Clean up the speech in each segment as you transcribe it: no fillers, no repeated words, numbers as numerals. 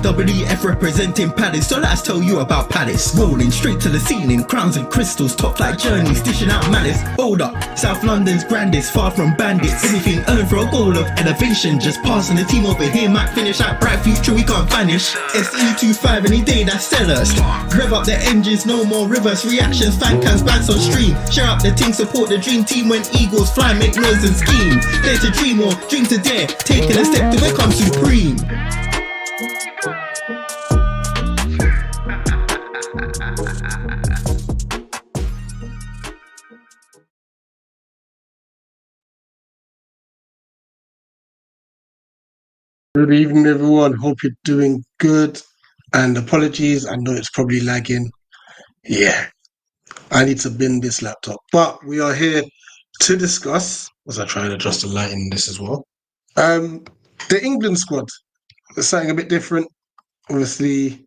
WF representing Palace, so let's tell you about Palace. Rolling straight to the ceiling, crowns and crystals, top like journeys, dishing out malice. Hold up, South London's grandest, far from bandits. Anything earned for a goal of elevation, just passing the team over here might finish like bright future, we can't vanish. SE25 any day, that's sellers. Rev up the engines, no more reverse reactions, fan cams, bands on stream. Share up the team, support the dream team when Eagles fly, make noise and scheme. Dare to dream or dream to dare, taking a step to become supreme. Good evening, everyone. Hope you're doing good. And apologies, I know it's probably lagging. Yeah, I need to bin this laptop. But we are here to discuss, as I try and adjust the lighting in this as well, the England squad. It's something a bit different. Obviously,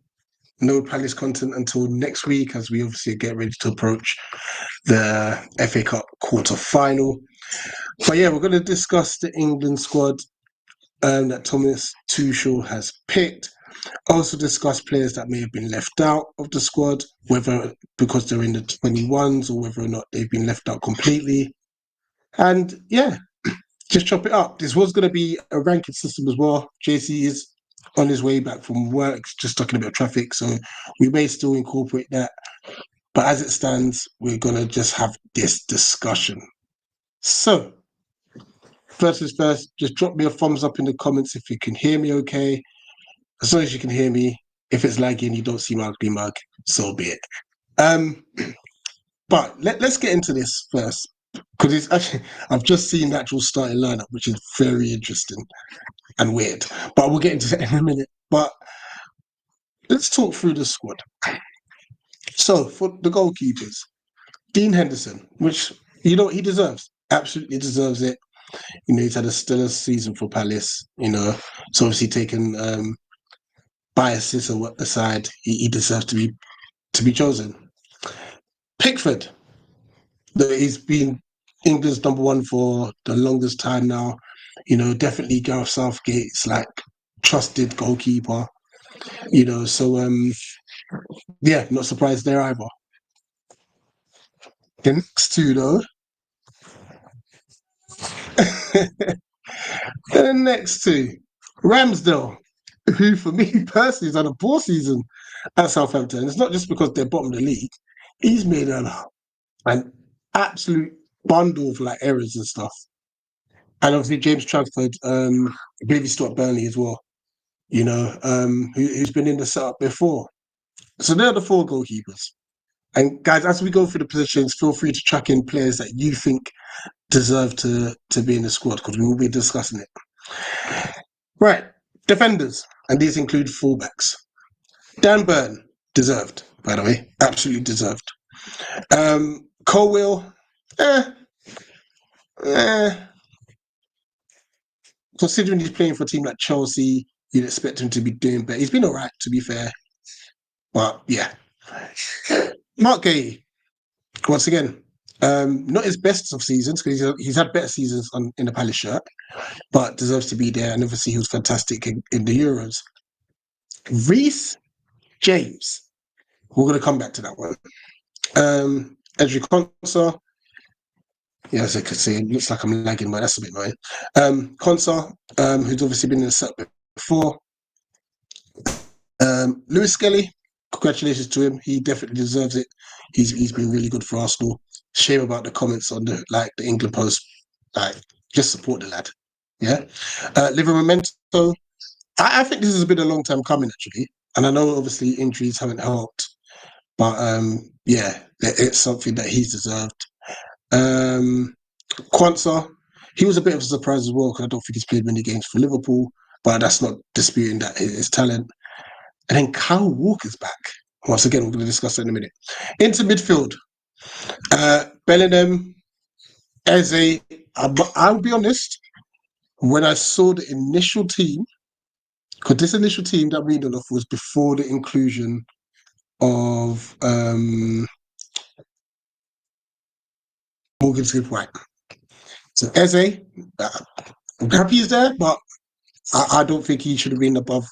no Palace content until next week, as we obviously get ready to approach the FA Cup quarter-final. But yeah, we're going to discuss the England squad that Thomas Tuchel has picked. Also discuss players that may have been left out of the squad, whether because they're in the 21s or whether or not they've been left out completely. And yeah, just chop it up. This was going to be a ranking system as well. JC is on his way back from work, just stuck in a bit of traffic, so we may still incorporate that. But as it stands, we're going to just have this discussion. So, first is first, just drop me a thumbs up in the comments if you can hear me okay. As long as you can hear me, if it's lagging, you don't see my ugly mug, so be it. But let's get into this first, because it's actually, I've just seen the actual starting lineup, which is very interesting and weird. But we'll get into that in a minute. But let's talk through the squad. So for the goalkeepers, Dean Henderson, which he deserves, absolutely deserves it. He's had a stellar season for Palace. So obviously taking biases aside, he deserves to be chosen. Pickford, he's been England's number one for the longest time now. Definitely Gareth Southgate's like trusted goalkeeper. So yeah, not surprised there either. The next two though. The next two, Ramsdale, who for me personally has had a poor season at Southampton. It's not just because they're bottom of the league. He's made an absolute bundle of like errors and stuff. And obviously James Trafford, I believe he's still at Burnley as well, who's been in the setup before. So they're the four goalkeepers. And guys, as we go through the positions, feel free to track in players that you think deserve to be in the squad, because we will be discussing it. Right, defenders, and these include fullbacks. Dan Burn, deserved, by the way, absolutely deserved. Colwill, considering he's playing for a team like Chelsea, you'd expect him to be doing better. He's been all right, to be fair. But yeah. Mark Gay, once again, not his best of seasons, because he's had better seasons in the Palace shirt, but deserves to be there. And obviously he was fantastic in the Euros. Reece James, we're going to come back to that one. Edric Konsa, yeah, as I could see, it looks like I'm lagging, but that's a bit annoying. Konsa, who's obviously been in the set before. Lewis Skelly, congratulations to him. He definitely deserves it. He's been really good for Arsenal. Shame about the comments on the England post. Just support the lad. Yeah. Livramento. I think this has been a long time coming actually, and I know obviously injuries haven't helped, but yeah, it's something that he's deserved. Quansah, he was a bit of a surprise as well, because I don't think he's played many games for Liverpool, but that's not disputing that his talent. And then Kyle Walker's back. Once again, we're going to discuss that in a minute. Into midfield, Bellingham, Eze. I'll be honest, when I saw the initial team, because this initial team that I'm reading off was before the inclusion of Morgan Smith-White. So Eze, I'm happy he's there, but I don't think he should have been above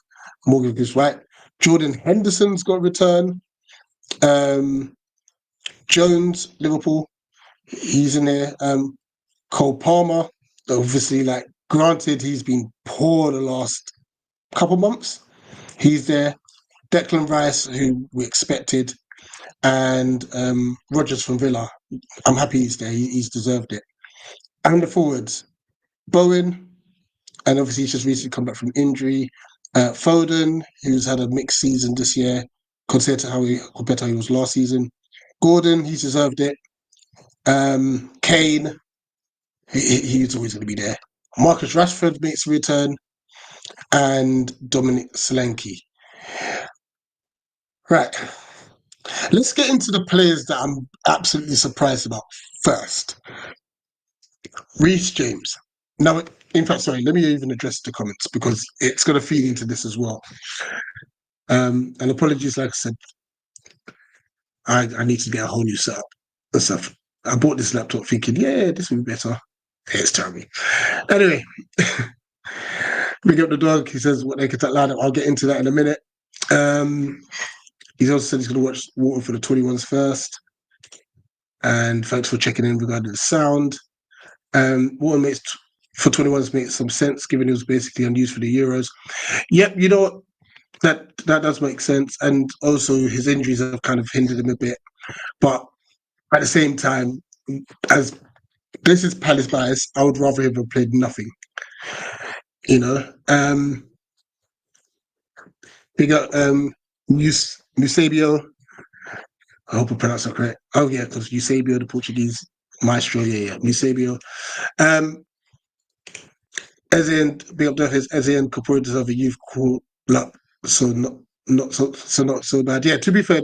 Morgan Gibbs White. Jordan Henderson's got a return. Jones, Liverpool, he's in there. Cole Palmer, obviously, like, granted, he's been poor the last couple months. He's there. Declan Rice, who we expected, and Rodgers from Villa. I'm happy he's there. He's deserved it. And the forwards, Bowen, and obviously he's just recently come back from injury. Foden, who's had a mixed season this year compared to how he was last season. Gordon, he's deserved it. Kane, he's always going to be there. Marcus Rashford makes a return, and Dominic Solanke. Right. Let's get into the players that I'm absolutely surprised about first. Reece James. Now, in fact, sorry, let me even address the comments because it's going to feed into this as well. And apologies, like I said, I need to get a whole new setup and stuff. I bought this laptop thinking, yeah, this will be better. It's terrible. Anyway, big up the dog. He says what they could line up. I'll get into that in a minute. He's also said he's going to watch Water for the 21s first. And thanks for checking in regarding the sound. Water makes for 21s makes some sense given he was basically unused for the Euros. Yep, you know what? That does make sense. And also his injuries have kind of hindered him a bit. But at the same time, as this is Palace bias, I would rather him have played nothing. You know. Big up Eusebio. I hope I pronounced that correct. Oh yeah, because Eusebio, the Portuguese maestro, yeah. Eusebio. Big up Ezin Kapur deserve a youth call up. So not so bad. Yeah, to be fair,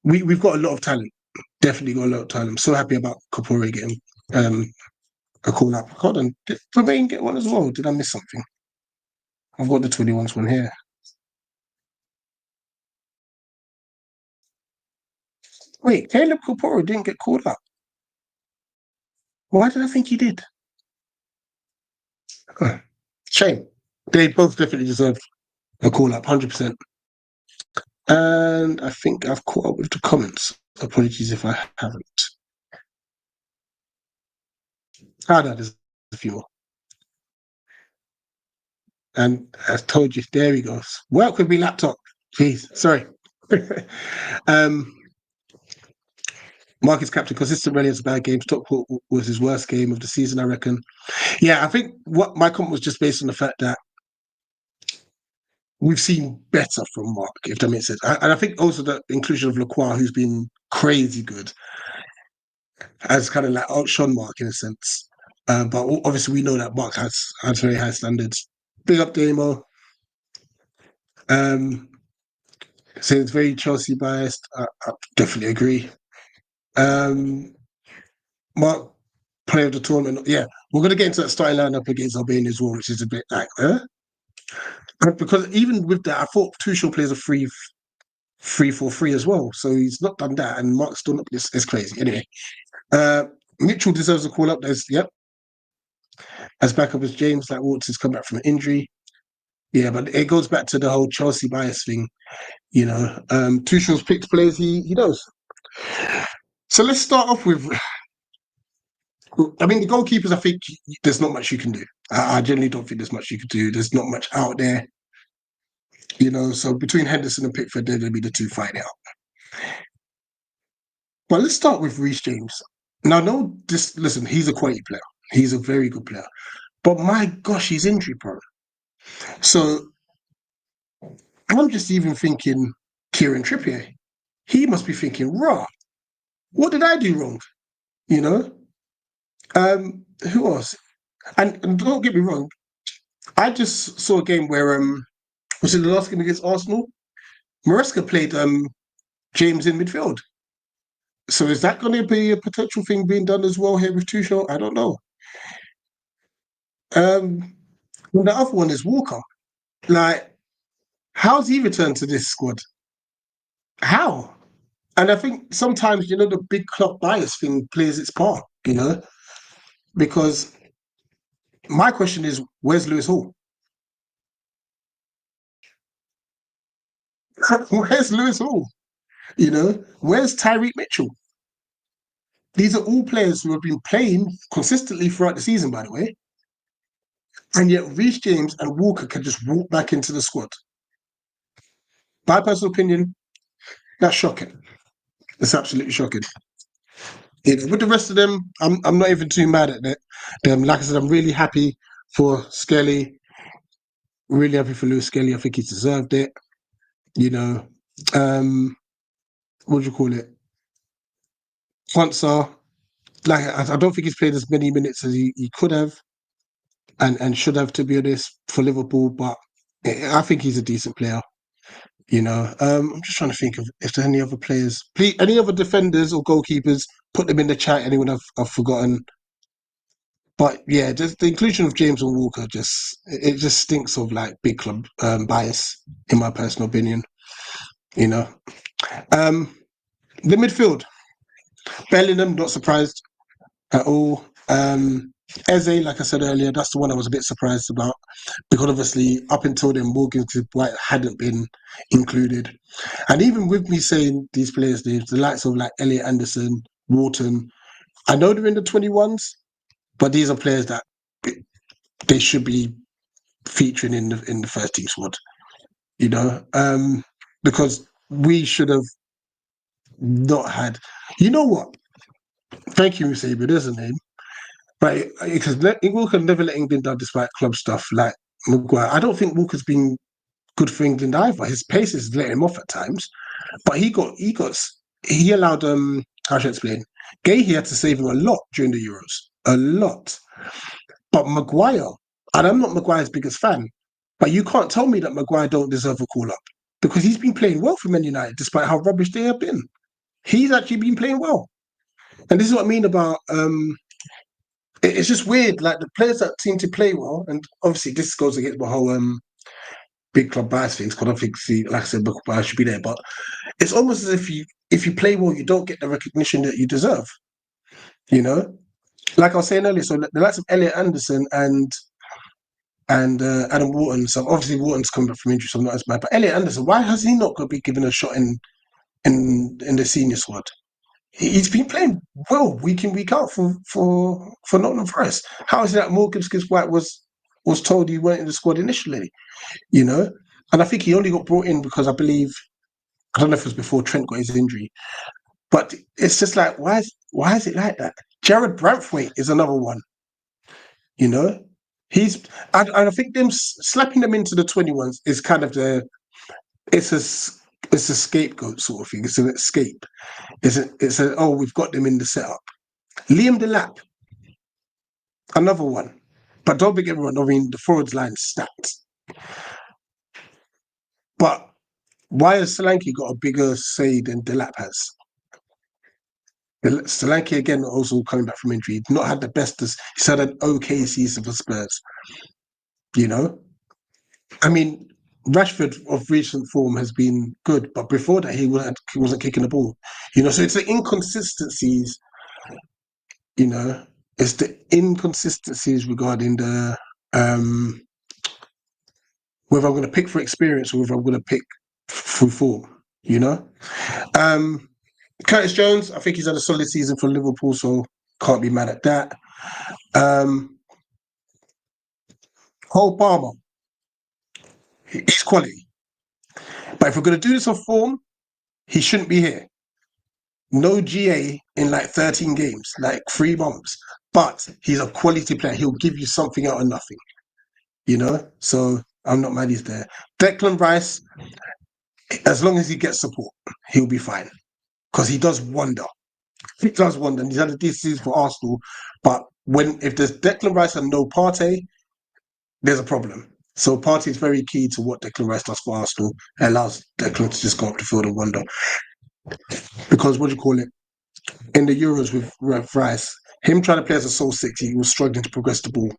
we've got a lot of talent. Definitely got a lot of talent. I'm so happy about Kapur getting a call up. Hold on, did Vermain get one as well? Did I miss something? I've got the 21s one here. Wait, Caleb Kapur didn't get called up. Why did I think he did? Huh. Shame. They both definitely deserve a call up, 100%. And I think I've caught up with the comments. Apologies if I haven't. Ah, no, there's a few more. And as told you, there he goes. Work with me, laptop. Jeez, sorry. Marcus captain, consistent running as a bad game. Stockport was his worst game of the season, I reckon. Yeah, I think what my comment was just based on the fact that we've seen better from Mark, if that makes sense. And I think also the inclusion of Lacroix, who's been crazy good, has kind of like outshone Mark in a sense. But obviously we know that Mark has very high standards. Big up Damo. Saying it's very Chelsea biased. I definitely agree. Mark, player of the tournament. Yeah, we're going to get into that starting lineup against Albania as well, which is a bit like, because even with that, I thought Tuchel plays a 3-4-3 as well. So he's not done that, and Mark's done it. It's crazy. Anyway, Mitchell deserves a call up. As backup as James, like Watts has come back from an injury. Yeah, but it goes back to the whole Chelsea bias thing. You know, Tuchel's picked players he knows. So let's start off with. I mean, the goalkeepers. I think there's not much you can do. I generally don't think there's much you can do. There's not much out there. You know, so between Henderson and Pickford, they're going to be the two fighting out. But let's start with Reece James. Now, no, listen, he's a quality player. He's a very good player. But my gosh, he's injury prone. So I'm just even thinking Kieran Trippier. He must be thinking, raw, what did I do wrong? You know? Who else? And don't get me wrong, I just saw a game where was it the last game against Arsenal? Maresca played James in midfield. So is that going to be a potential thing being done as well here with Tuchel? I don't know. And the other one is Walker. Like, how's he returned to this squad? How? And I think sometimes, you know, the big club bias thing plays its part, you know, because my question is, where's Lewis Hall? Where's Lewis Hall? You know, where's Tyreek Mitchell? These are all players who have been playing consistently throughout the season, by the way. And yet Reece James and Walker can just walk back into the squad. My personal opinion, that's shocking. It's absolutely shocking. With the rest of them, I'm not even too mad at them. Like I said, I'm really happy for Skelly. Really happy for Lewis Skelly. I think he's deserved it. You know, what do you call it? Kwanzaa, like I don't think he's played as many minutes as he could have and should have, to be honest, for Liverpool. But I think he's a decent player. You know, I'm just trying to think of if there's any other players, please, any other defenders or goalkeepers. Put them in the chat. Anyone I've forgotten. But yeah, just the inclusion of James and Walker it just stinks of like big club bias, in my personal opinion. You know, the midfield, Bellingham, not surprised at all. Eze, like I said earlier, that's the one I was a bit surprised about because obviously up until then Morgan White hadn't been included, and even with me saying these players' names, the likes of like Elliot Anderson, Wharton, I know they're in the 21s, but these are players that they should be featuring in the first team squad. You know, because we should have not had. You know what? Thank you, Musabe. There's a name. Right, because Walker never let England down despite club stuff like Maguire. I don't think Walker's been good for England either. His pace is letting him off at times, but he allowed how should I explain? Gay he had to save him a lot during the Euros, a lot. But Maguire, and I'm not Maguire's biggest fan, but you can't tell me that Maguire don't deserve a call up because he's been playing well for Man United despite how rubbish they have been. He's actually been playing well, and this is what I mean about it's just weird. Like the players that seem to play well, and obviously this goes against my whole big club bias things. Because I think, like I said, Maguire should be there, but it's almost as if you play well, you don't get the recognition that you deserve. You know, like I was saying earlier. So the likes of Elliot Anderson and Adam Wharton. So obviously Wharton's coming back from injury, so I'm not as bad. But Elliot Anderson, why has he not got to be given a shot in the senior squad? He's been playing well week in week out for Nottingham Forest. How is it that Morgan White was told he weren't in the squad initially? You know, and I think he only got brought in because I don't know if it was before Trent got his injury, but it's just like why is it like that? Jared Branthwaite is another one. You know, I think them slapping them into the 21s is kind of it's a scapegoat sort of thing. It's an escape. It's a oh, we've got them in the setup. Liam Delap, another one. But don't forget everyone, I mean the forwards line stacked. But why has Solanke got a bigger say than Delap has? Solanke again also coming back from injury. Not had the best. He's had an okay season for Spurs. You know, I mean Rashford of recent form has been good, but before that he wasn't kicking the ball. You know, so it's the inconsistencies. You know, it's the inconsistencies regarding the whether I'm going to pick for experience or whether I'm going to pick for form. You know, Curtis Jones, I think he's had a solid season for Liverpool, so can't be mad at that. Cole Palmer, he's quality, but if we're going to do this on form, he shouldn't be here. No GA in like 13 games, like 3 months. But he's a quality player. He'll give you something out of nothing. You know? So I'm not mad he's there. Declan Rice, as long as he gets support, he'll be fine. Because he does wonder. He does wonder. And he's had a decent season for Arsenal. But if there's Declan Rice and no Partey, there's a problem. So Partey is very key to what Declan Rice does for Arsenal. It allows Declan to just go up the field and wonder. Because what do you call it? In the Euros with Rice, him trying to play as a sole six, he was struggling to progress the ball.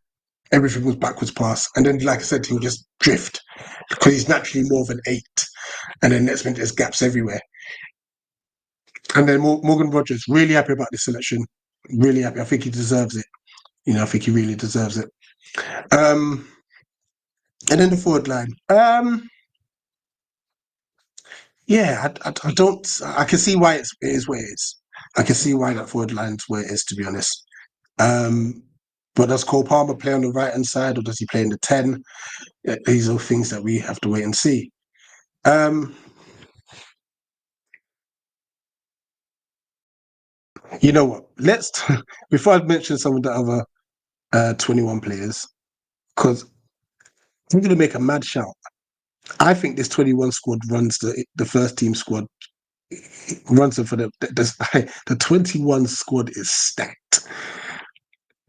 Everything was backwards pass. And then, like I said, he'll just drift because he's naturally more of an 8. And then next minute, there's gaps everywhere. And then Morgan Rogers, really happy about this selection. Really happy. I think he deserves it. You know, I think he really deserves it. And then the forward line. Yeah, I don't. I can see why it is where it is. I can see why that forward line's where it is, to be honest. Um, but does Cole Palmer play on the right hand side, or does he play in the 10? These are things that we have to wait and see. Um, you know what? Let's before I mention some of the other 21 players, because I'm going to make a mad shout. I think this 21 squad runs the first team squad runs them for the 21 squad is stacked.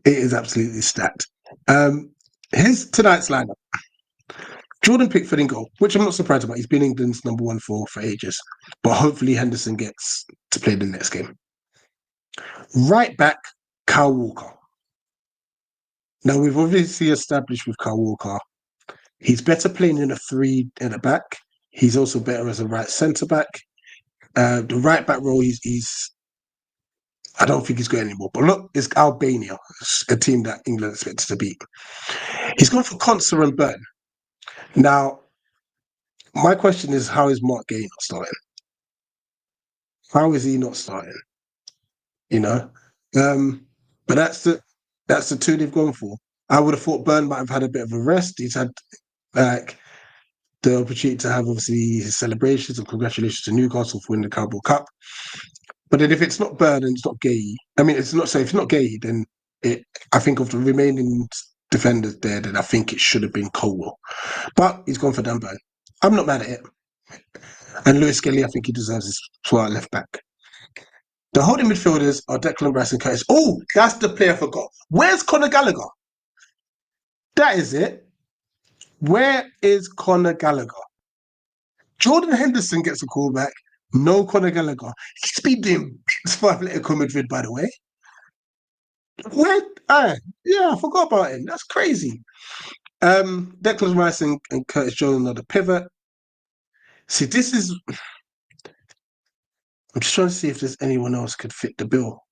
It is absolutely stacked. Here's tonight's lineup. Jordan Pickford in goal, which I'm not surprised about. He's been England's number one for ages. But hopefully Henderson gets to play the next game. Right back, Kyle Walker. Now, we've obviously established with Kyle Walker, he's better playing in a 3 at the back. He's also better as a right centre back. The right back role, he's I don't think he's good anymore. But look, it's Albania, a team that England expects to beat. He's gone for Conser and Burn. Now, my question is, how is Mark Gay not starting? How is he not starting? You know, but that's the two they've gone for. I would have thought Burn might have had a bit of a rest. He's had like the opportunity to have obviously his celebrations and congratulations to Newcastle for winning the Carabao Cup. But then if it's not Burn and it's not Gay, I mean, it's not. So if it's not Gay, then I think of the remaining defenders there, then I think it should have been Colwell. But he's gone for Dan Burn. I'm not mad at it. And Lewis Skelly, I think he deserves his spot at left back. The holding midfielders are Declan Rice and Curtis. Oh, that's the player I forgot. Where's Conor Gallagher? That is it. Where is Conor Gallagher? Jordan Henderson gets a call back. No Conor Gallagher. He's been doing bits for Atletico Madrid, by the way. Where? Yeah, I forgot about him. That's crazy. Declan Rice and Curtis Jones are the pivot. See, this is. I'm just trying to see if there's anyone else could fit the bill.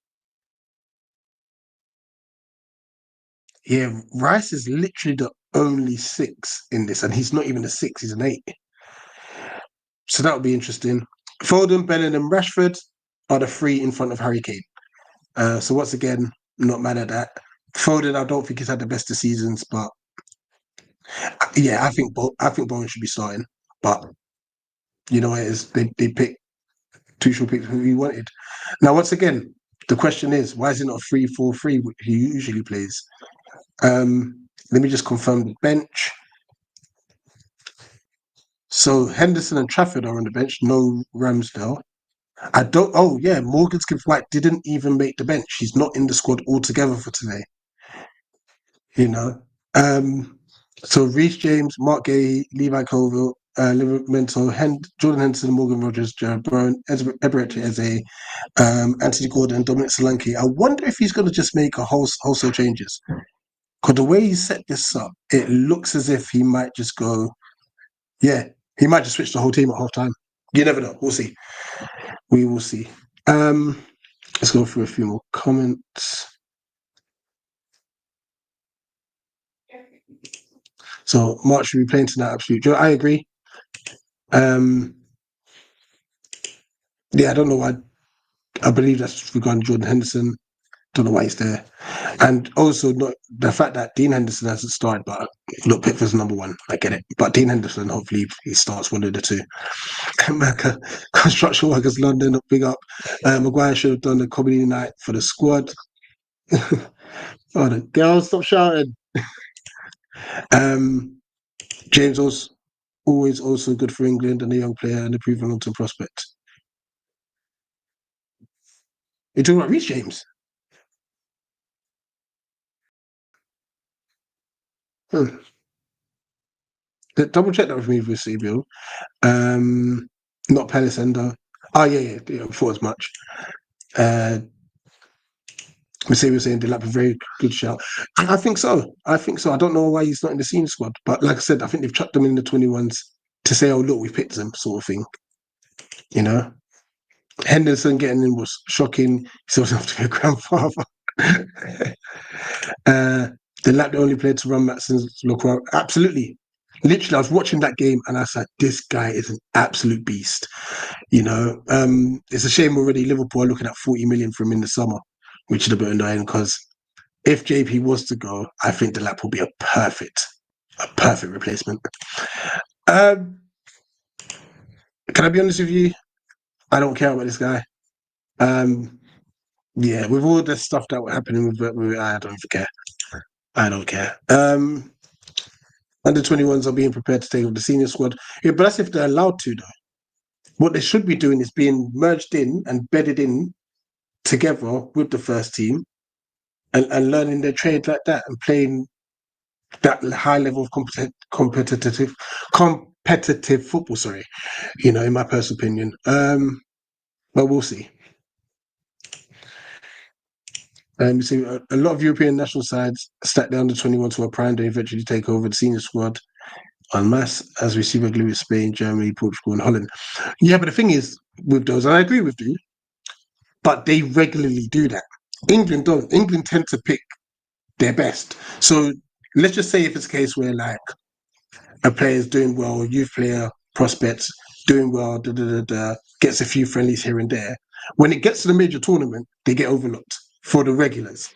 Yeah, Rice is literally the only 6 in this, and he's not even a 6, he's an 8. So that would be interesting. Foden, Bellingham, Rashford are the 3 in front of Harry Kane. So once again, not mad at that. Foden, I don't think he's had the best of seasons, but yeah, I think Bowen should be starting. But you know, it is they picked Tuchel picked who he wanted. Now, once again, the question is, why is it not a 3-4-3 he usually plays? Let me just confirm the bench. So Henderson and Trafford are on the bench. No Ramsdale. I don't. Oh yeah, Morgan Gibbs White didn't even make the bench. He's not in the squad altogether for today. You know. So Reece James, Mark Gay, Levi Colville, Livramento, Jordan Henderson, Morgan Rogers, Jared Bowen, Eberechi Eze, Anthony Gordon, Dominic Solanke. I wonder if he's going to just make a wholesale changes. Because the way he set this up, it looks as if he might just go. Yeah, he might just switch the whole team at half time. You never know. We'll see. We will see. Let's go through a few more comments. So March should be playing tonight. Absolutely, I agree. Yeah, I don't know why. I believe that's regarding Jordan Henderson. Don't know why he's there, and also not the fact that Dean Henderson hasn't started. But look, Pickford's number 1. I get it, but Dean Henderson, hopefully, he starts one of the two. America, construction workers, London, big up. Maguire should have done the comedy night for the squad. Oh, the girls, stop shouting. James also always also good for England and a young player and a proven long-term prospect. You're talking about Reece James? Hmm. Double check that with me with Seville. Not Palisender. Oh yeah, thought as much. Mercedes was saying Delap a very good shout. I think so. I don't know why he's not in the senior squad, but like I said, I think they've chucked them in the 21s to say, "Oh look, we picked them," sort of thing. You know, Henderson getting in was shocking. He's also have to be a grandfather. The lap the only player to run Matson's look well. Absolutely. Literally, I was watching that game and I was like, this guy is an absolute beast. It's a shame already Liverpool are looking at 40 million for him in the summer, which is a bit annoying because if JP was to go, I think the lap will be a perfect replacement. Um, can I be honest with you? I don't care about this guy. Yeah, with all the stuff that were happening with I don't care. I don't care. Under 21s are being prepared to take over the senior squad. Yeah, but that's if they're allowed to, though. What they should be doing is being merged in and bedded in together with the first team and learning their trade like that and playing that high level of competitive football. Sorry, in my personal opinion. But we'll see. You see, a lot of European national sides stack the under 21 to a prime to eventually take over the senior squad en masse, as we see regularly with Spain, Germany, Portugal, and Holland. Yeah, but the thing is with those, and I agree with you, but they regularly do that. England don't. England tend to pick their best. So let's just say if it's a case where like a player is doing well, youth player, prospects doing well, gets a few friendlies here and there. When it gets to the major tournament, they get overlooked for the regulars,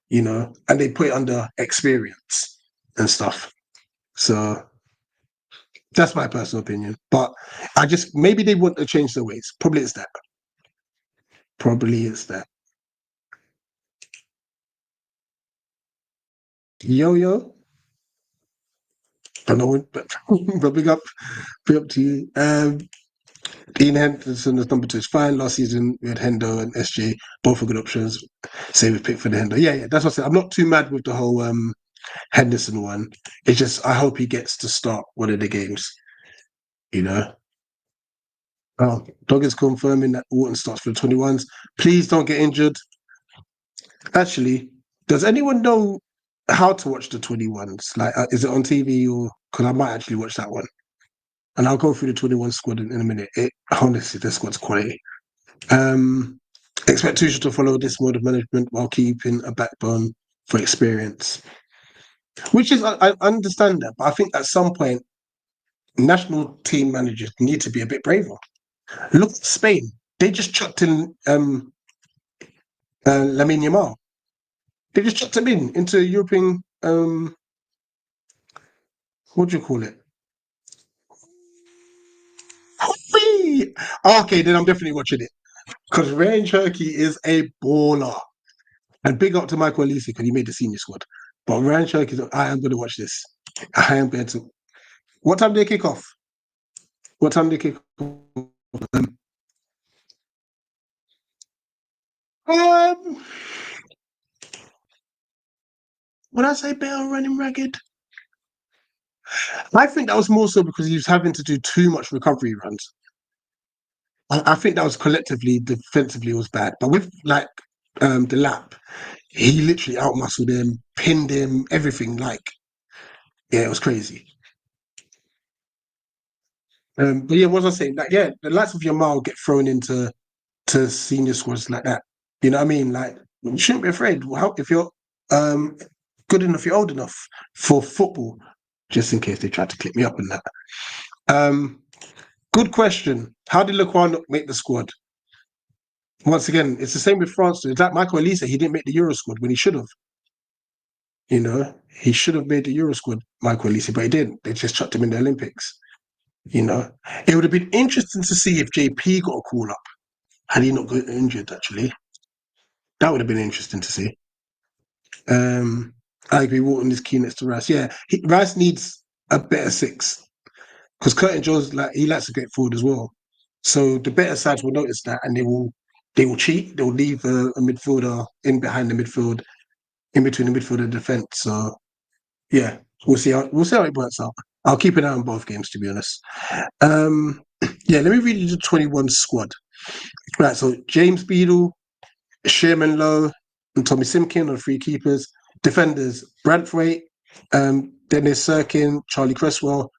and they put it under experience and stuff. So that's my personal opinion. But maybe they want to change their ways. Probably it's that. Yo. Don't know, but big up to you. Ian Henderson as number 2 is fine. Last season we had Hendo and SJ, both are good options. Same with pick for the Hendo. Yeah, that's what I said. I'm not too mad with the whole Henderson one. It's just I hope he gets to start one of the games. Oh, Dog is confirming that Wharton starts for the 21s. Please don't get injured. Actually, does anyone know how to watch the 21s? Like, is it on TV or? Because I might actually watch that one. And I'll go through the 21 squad in a minute. Honestly, this squad's quality. Expect Tuchel to follow this mode of management while keeping a backbone for experience. Which is, I understand that, but I think at some point, national team managers need to be a bit braver. Look at Spain. They just chucked in Lamine Yamal. They just chucked him into European, what do you call it? Okay, then I'm definitely watching it. Because Ryan Cherky is a baller. And big up to Michael Elise because he made the senior squad. But Ryan Cherky, I am going to watch this. I am going to. What time do they kick off? When I say Bale running ragged, I think that was more so because he was having to do too much recovery runs. I think that was collectively, defensively, was bad. But with like the lap, he literally outmuscled him, pinned him, everything. Like, yeah, it was crazy. But yeah, what was I saying? Like, yeah, the likes of Yamal get thrown into senior squads like that. You know what I mean? Like, you shouldn't be afraid. If you're good enough, you're old enough for football. Just in case they tried to clip me up on that. Good question. How did Lequan not make the squad? Once again, it's the same with France. It's like Michael Elise. He didn't make the Euro squad when he should have. He should have made the Euro squad, Michael Elise, but he didn't. They just chucked him in the Olympics. It would have been interesting to see if JP got a call up had he not got injured. Actually, that would have been interesting to see. I agree. Wharton is key next to Rice. Yeah, Rice needs a better 6 because Curtin Jones he likes to get forward as well. So the better sides will notice that, and they will cheat. They'll leave a midfielder in behind the midfield, in between the midfield and defense. So yeah, we'll see how it works out. I'll keep an eye on both games, to be honest. Yeah, let me read you the 21 squad. Right, so James Beadle, Sherman Lowe, and Tommy Simkin are 3 keepers. Defenders, Branthwaite, Dennis Serkin, Charlie Cresswell,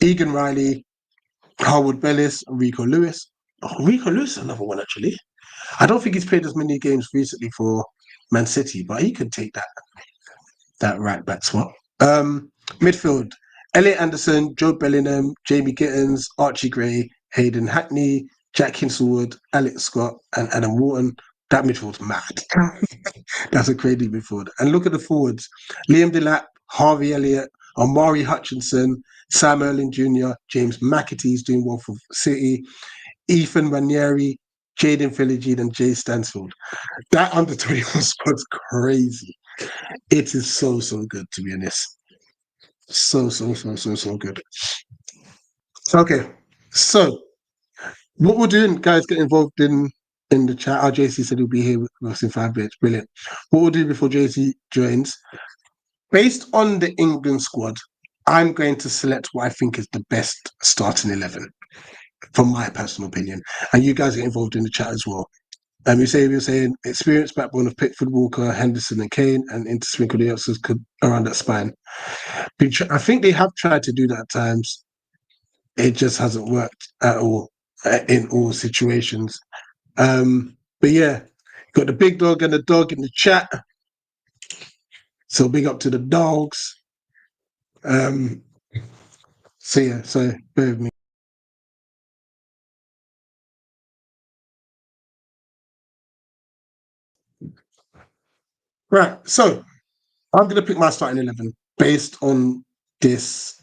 Egan Riley, Harwood Bellis, and Rico Lewis. Oh, Rico Lewis is another one, actually. I don't think he's played as many games recently for Man City, but he could take that right back spot. Midfield, Elliot Anderson, Joe Bellingham, Jamie Gittins, Archie Gray, Hayden Hackney, Jack Hinselwood, Alex Scott, and Adam Wharton. That midfield's mad. That's a crazy midfield. And look at the forwards: Liam Delap, Harvey Elliott, Amari Hutchinson, Sam Erling Jr., James McAtee's doing well for City, Ethan Ranieri, Jaden Philogene, and Jay Stansfield. That under 21 squad's crazy. It is so good, to be honest. So good. Okay, so what we're doing, guys, get involved in the chat. Our JC said he'll be here with us in 5 minutes. Brilliant. What we'll do before JC joins, based on the England squad, I'm going to select what I think is the best starting 11, from my personal opinion. And you guys get involved in the chat as well. We're saying experienced backbone of Pickford, Walker, Henderson, and Kane, and intersprinkle the youngsters around that spine. I think they have tried to do that at times. It just hasn't worked at all in all situations. But yeah, got the big dog and the dog in the chat. So big up to the dogs. So yeah, so bear with me. Right, so I'm gonna pick my starting 11 based on this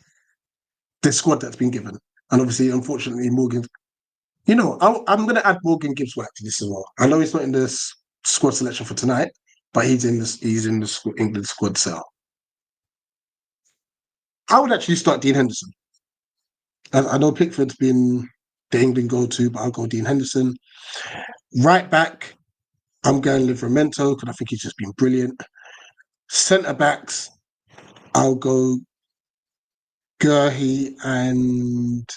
squad that's been given, and obviously, unfortunately, Morgan. You know, I'm gonna add Morgan Gibbs White to this as well. I know he's not in the squad selection for tonight, but he's in the England squad cell. I would actually start Dean Henderson. I know Pickford's been the England go-to, but I'll go Dean Henderson. Right back, I'm going Livramento because I think he's just been brilliant. Centre backs, I'll go Gurhey and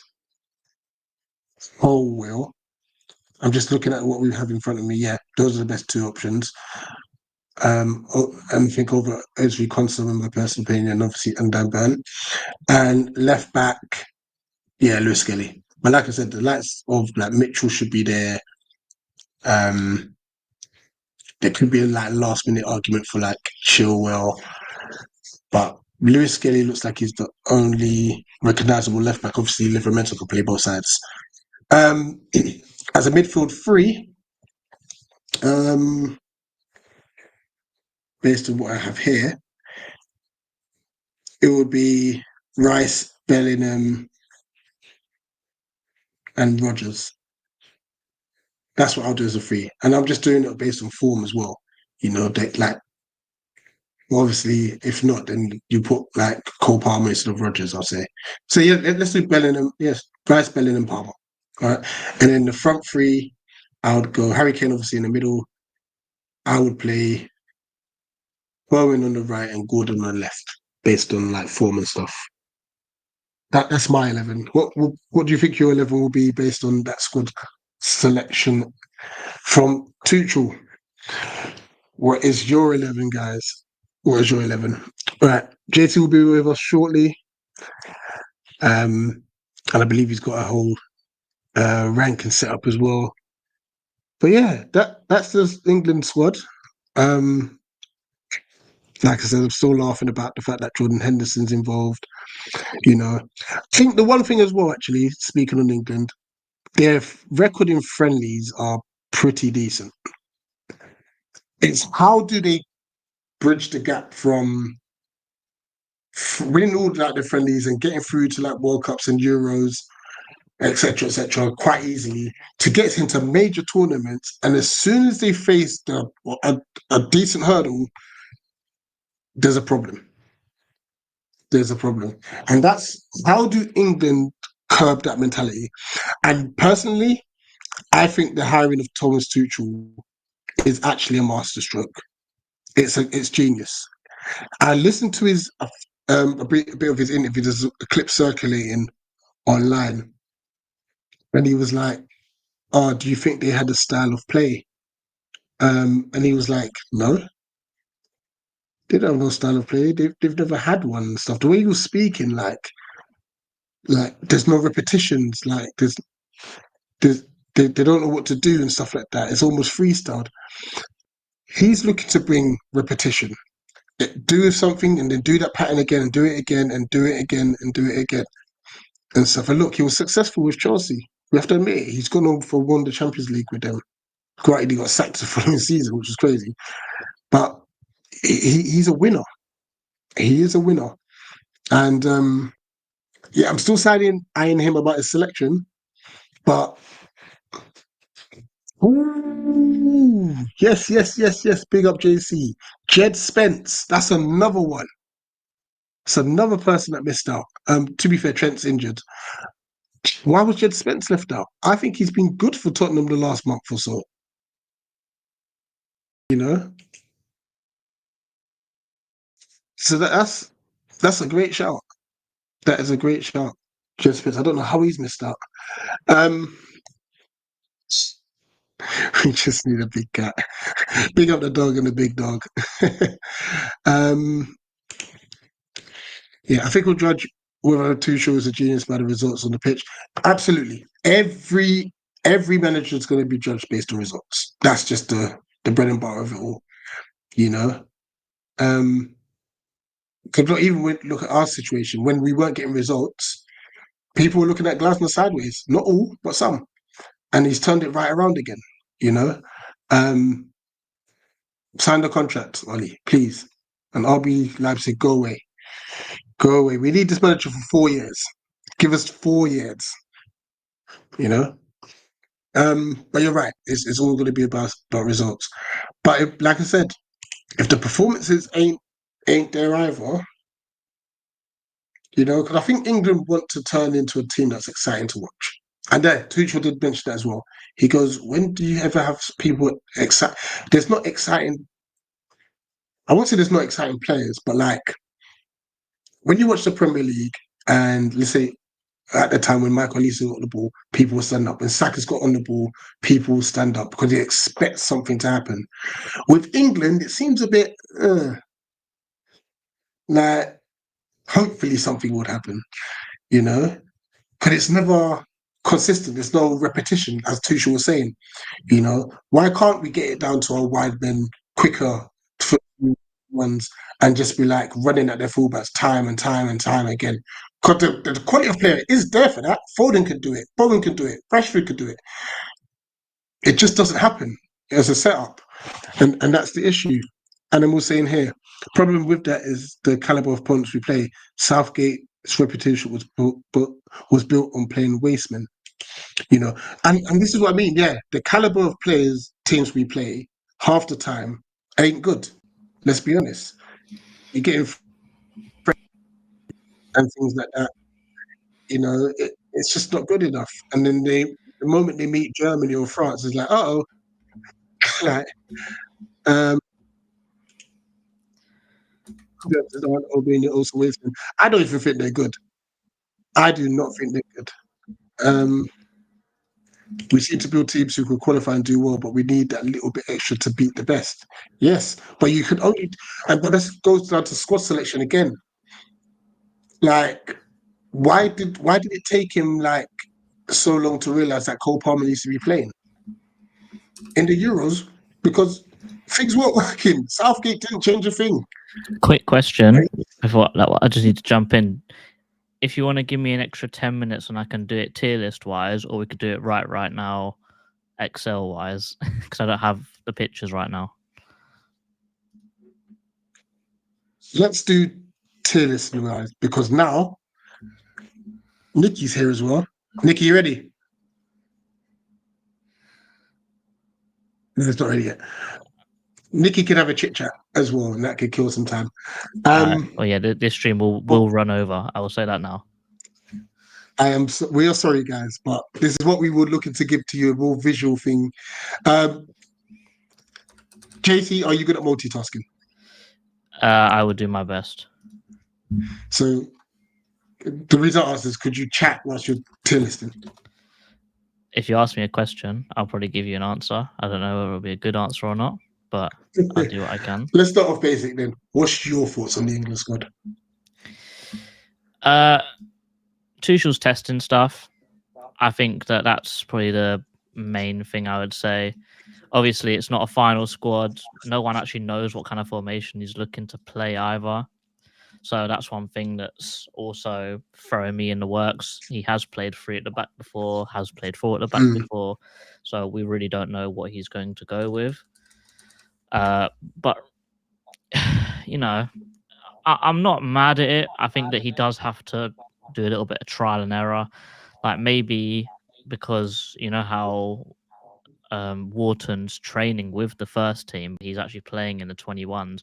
Holwell. I'm just looking at what we have in front of me. Yeah, those are the best two options. And think over Esri Consom, in my personal opinion, obviously, and Dan Burn. And left back, yeah, Lewis Skelly. But like I said, the likes of like Mitchell should be there. There could be a like last minute argument for like Chilwell, but Lewis Skelly looks like he's the only recognisable left back. Obviously, Livramento can play both sides. As a midfield three, based on what I have here, it would be Rice, Bellingham, and Rodgers. That's what I'll do as a three, and I'm just doing it based on form as well. You know, that like obviously, if not, then you put like Cole Palmer instead of Rodgers. I'll say. So yeah, let's do Bellingham. Yes, Rice, Bellingham, Palmer. All right, and then the front three, I would go Harry Kane obviously in the middle. I would play Bowen on the right and Gordon on the left, based on like form and stuff. That's my 11. What do you think your 11 will be based on that squad selection from Tuchel? What is your 11, guys? What is your 11? Right, JT will be with us shortly. And I believe he's got a whole ranking set up as well. But yeah, that's the England squad. Like I said, I'm still laughing about the fact that Jordan Henderson's involved. You know, I think the one thing as well, actually, speaking on England, their record in friendlies are pretty decent. It's how do they bridge the gap from winning all like the friendlies and getting through to like World Cups and Euros, etc., quite easily to get into major tournaments. And as soon as they face a decent hurdle, there's a problem. There's a problem. And that's how do England curb that mentality? And personally, I think the hiring of Thomas Tuchel is actually a masterstroke. It's genius. I listened to his a bit of his interview. There's a clip circulating online, and he was like, "Oh, do you think they had a style of play?" And he was like, "No, they don't have no style of play. They've never had one and stuff. The way he was speaking, like there's no repetitions. Like there's they don't know what to do and stuff like that. It's almost freestyled. He's looking to bring repetition. Do something and then do that pattern again and do it again and do it again and do it again and stuff. And look, he was successful with Chelsea. We have to admit it. He's gone on for won the Champions League with them. Granted, he got sacked the following season, which was crazy. But he's a winner. He is a winner. And yeah, I'm still eyeing him about his selection. But ooh, yes. Big up JC. Jed Spence. That's another one. It's another person that missed out. To be fair, Trent's injured. Why was Jed Spence left out? I think he's been good for Tottenham the last month or so. You know, so that's a great shout. That is a great shout. Jed Spence. I don't know how he's missed out. Um, we just need a big cat. Big up the dog and the big dog. um, yeah, I think we'll judge whether Tuchel is a genius by the results on the pitch. Absolutely. Every manager is going to be judged based on results. That's just the bread and butter of it all. You know. Because even look at our situation when we weren't getting results, people were looking at Glasner sideways. Not all, but some, and he's turned it right around again. You know, sign the contract, Ollie, please. And RB Leipzig, go away, go away. We need this manager for 4 years. Give us 4 years. You know. But you're right. It's all going to be about results. But like I said, if the performances ain't there either, you know, because I think England want to turn into a team that's exciting to watch. And there, Tuchel did mention that as well. He goes, when do you ever have people excited? There's not exciting. I won't say there's not exciting players, but like when you watch the Premier League and let's say at the time when Michael Olise got the ball, people will stand up. When Saka's got on the ball, people will stand up because they expect something to happen. With England, it seems a bit like hopefully something would happen, you know? Because it's never consistent. There's no repetition, as Tuchel was saying. You know, why can't we get it down to our wide men quicker ones and just be like running at their fullbacks time and time and time again? Because the quality of player is there for that. Foden could do it. Bowen could do it. Rashford could do it. It just doesn't happen as a setup, and that's the issue. And then we're saying here, problem with that is the caliber of opponents we play. Southgate's reputation was built on playing wastemen. You know, and this is what I mean. Yeah, the caliber of players teams we play half the time ain't good. Let's be honest. You're getting and things like that. You know, it's just not good enough. And then the moment they meet Germany or France, it's like, oh, like, Albania also with them. I don't even think they're good. I do not think they're good. Um, we seem to build teams who can qualify and do well, but we need that little bit extra to beat the best. Yes, but you can only, but this goes down to squad selection again. Like, why did it take him like so long to realize that Cole Palmer needs to be playing in the Euros? Because things weren't working. Southgate didn't change a thing. Quick question before I just need to jump in. If you want to give me an extra 10 minutes and I can do it tier list wise, or we could do it right now, Excel wise, because I don't have the pictures right now. Let's do tier list wise because now Nikki's here as well. Nikki, you ready? No, it's not ready yet. Nikki could have a chit chat as well, and that could kill some time. Oh yeah, this stream will run over. I will say that now. We are sorry, guys, but this is what we were looking to give to you, a more visual thing. JC, are you good at multitasking? I would do my best. So the reason I asked is, could you chat whilst you're tier listing? If you ask me a question, I'll probably give you an answer. I don't know whether it'll be a good answer or not, but I'll do what I can. Let's start off basic then. What's your thoughts on the England squad? Tuchel's testing stuff. I think that's probably the main thing I would say. Obviously, it's not a final squad. No one actually knows what kind of formation he's looking to play either. So that's one thing that's also throwing me in the works. He has played 3 at the back before, has played 4 at the back before. So we really don't know what he's going to go with. But, you know, I'm not mad at it. I think that he does have to do a little bit of trial and error. Like maybe because you know how Wharton's training with the first team, he's actually playing in the 21s.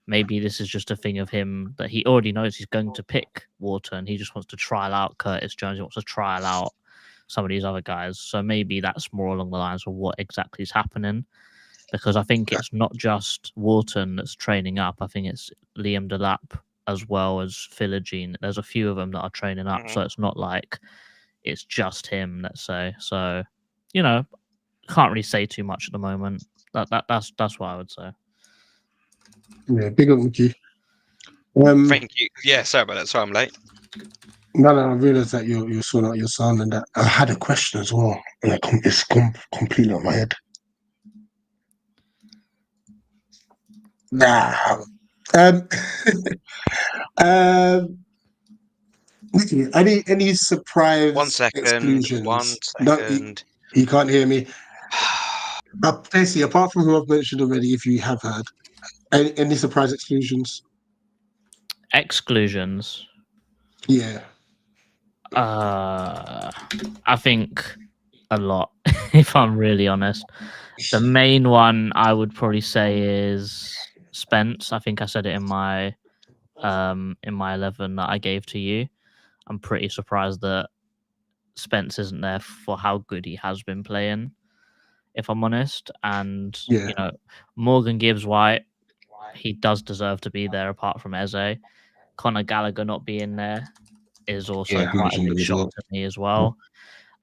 Maybe this is just a thing of him that he already knows he's going to pick Wharton. He just wants to trial out Curtis Jones. He wants to trial out some of these other guys. So maybe that's more along the lines of what exactly is happening. Because I think it's not just Wharton that's training up. I think it's Liam Delap as well as Philogene. There's a few of them that are training up. So it's not like it's just him, let's say. So, you know, can't really say too much at the moment. That's what I would say. Yeah, big up, Mickey. Thank you. Yeah, sorry about that. Sorry, I'm late. No, I realised that you're sorting out your sound and that. I had a question as well. And it's completely on my head. Nah. Mickey, any surprise 1 second. exclusions? 1 second. No, he can't hear me. Basically, apart from who I've mentioned already, if you have heard, any surprise exclusions? Exclusions. Yeah. I think a lot, if I'm really honest. The main one I would probably say is Spence. I think I said it in my 11 that I gave to you. I'm pretty surprised that Spence isn't there for how good he has been playing, if I'm honest. And Yeah. you know, Morgan Gibbs White, he does deserve to be there apart from Eze. Conor Gallagher not being there is also quite a big shock to me as well.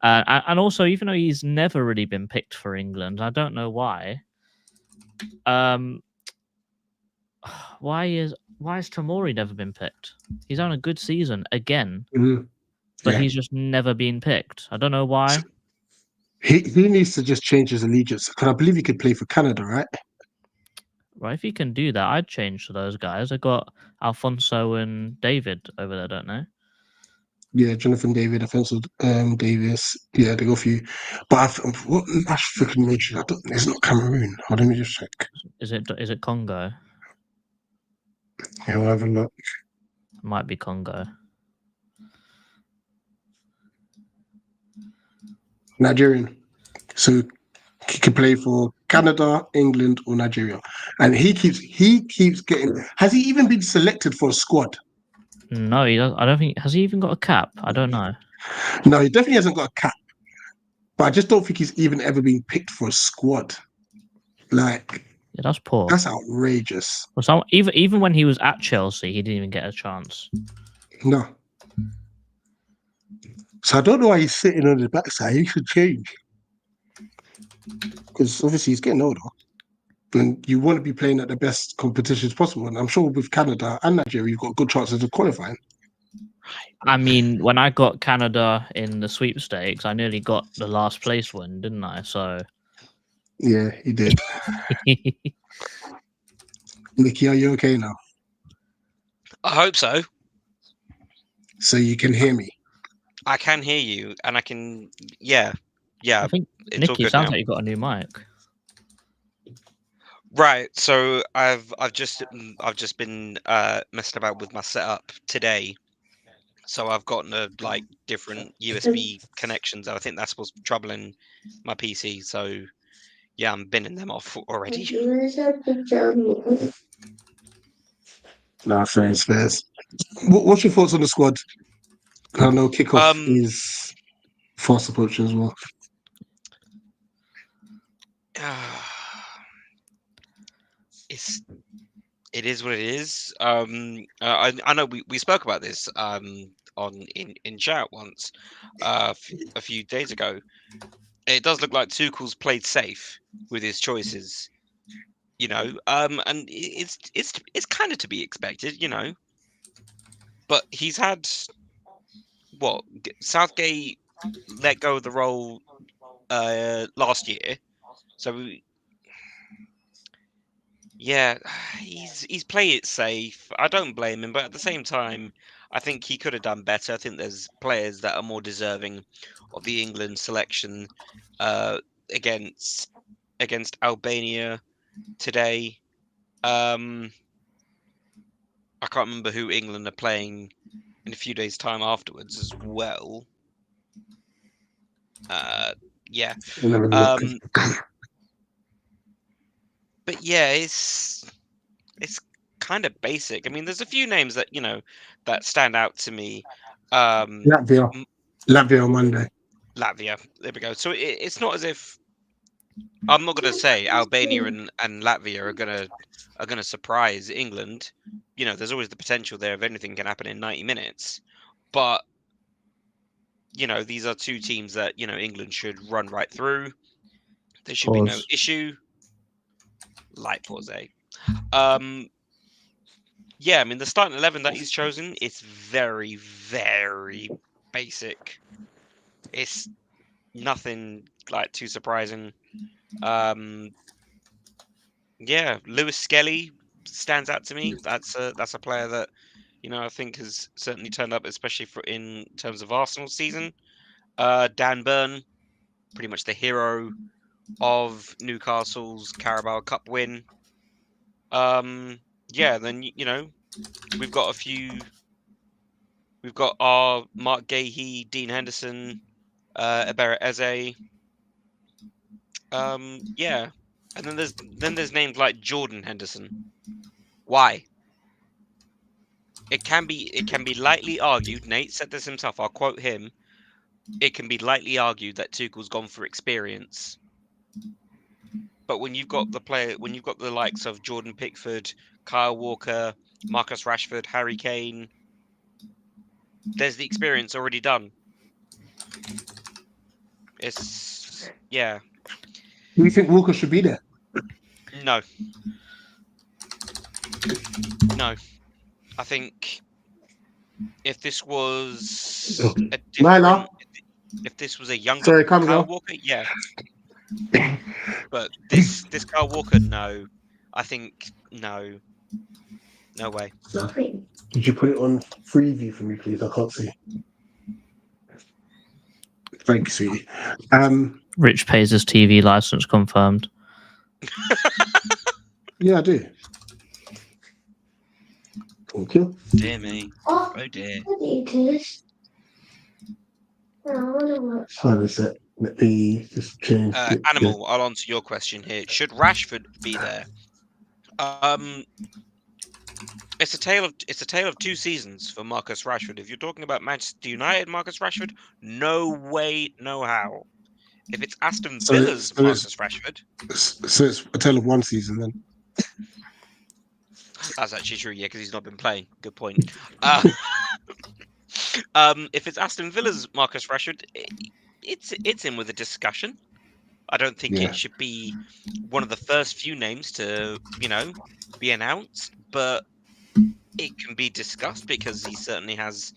And also, even though he's never really been picked for England, I don't know why. Why is Tomori never been picked? He's having a good season again, but he's just never been picked. I don't know why. He needs to just change his allegiance because I believe he could play for Canada, right? Right, if he can do that, I'd change to those guys. I got Alfonso and David over there, don't they? Yeah, Jonathan David, Alfonso Davis. Yeah, they go for you. But what African nation? It's not Cameroon. Hold on, let me just check. Is it Congo? Yeah, we'll have a look. It might be Congo. Nigerian. So he can play for Canada, England, or Nigeria. And he keeps getting. Has he even been selected for a squad? No, he doesn't. I don't think. Has he even got a cap? I don't know. No, he definitely hasn't got a cap. But I just don't think he's even ever been picked for a squad. Like, yeah, that's poor. That's outrageous. Well, even when he was at Chelsea, he didn't even get a chance. No. So I don't know why he's sitting on the backside. He should change. Because obviously he's getting older. And you want to be playing at the best competitions possible. And I'm sure with Canada and Nigeria, you've got good chances of qualifying. I mean, when I got Canada in the sweepstakes, I nearly got the last place win, didn't I? So yeah, he did. Mickey, are you okay now? I hope so. So you can hear me. I can hear you, and I can. Yeah. I think it's all Nicky, good sounds now. like you got a new mic. Right, so I've just been messing about with my setup today. So I've gotten like different USB connections. I think that's what's troubling my PC. So yeah, I'm binning them off already. Nah, fair. What's your thoughts on the squad? I know kickoff is fast approaching as well. It is what it is. I know we spoke about this in chat once a few days ago. It does look like Tuchel's played safe with his choices, you know. And it's kind of to be expected, you know. But he's had what Southgate let go of the role last year, so Yeah, he's played it safe. I don't blame him, but at the same time, I think he could have done better. I think there's players that are more deserving of the England selection uh, against Albania today. Um, I can't remember who England are playing in a few days' time afterwards as well. Yeah. Let me look. But yeah, it's kind of basic. I mean, there's a few names that that stand out to me. Latvia. M- Latvia on Monday. Latvia. There we go. So it's not as if I'm not gonna say Albania and Latvia are gonna surprise England. There's always the potential there of anything can happen in 90 minutes. But these are two teams that England should run right through. There should be no Pause. issue. Light pause. Yeah, I mean the starting 11 that he's chosen is very, very basic. It's nothing like too surprising. Yeah, Lewis Skelly stands out to me. That's a player that I think has certainly turned up, especially in terms of Arsenal season. Dan Burn, pretty much the hero of Newcastle's Carabao Cup win. Yeah, then we've got a few. We've got our Mark Gahey, Dean Henderson, Ebere Eze. Yeah, and then there's names like Jordan Henderson. Why? It can be lightly argued. Nate said this himself. I'll quote him. It can be lightly argued that Tuchel's gone for experience. But when you've got the likes of Jordan Pickford, Kyle Walker, Marcus Rashford, Harry Kane, there's the experience already done. Yeah. Do you think Walker should be there? No. I think if this was a Nyla? if this was a younger Sorry, come Kyle girl. Walker, yeah. But this Kyle Walker, no. I think no. No way. Did you put it on Freeview for me, please? I can't see. Thank you, sweetie. Rich pays his TV license confirmed. Yeah, I do. Thank you. Dear me. Oh dear. Hold on a sec. Let me just change it. Animal, I'll answer your question here. Should Rashford be there? It's a tale of two seasons for Marcus Rashford. If you're talking about Manchester United, Marcus Rashford, no way, no how. If it's Aston Villa's Marcus Rashford, so it's a tale of one season then. That's actually true, yeah, because he's not been playing. Good point. If it's Aston Villa's Marcus Rashford, it's in with a discussion. I don't think it should be one of the first few names to be announced, but it can be discussed because he certainly has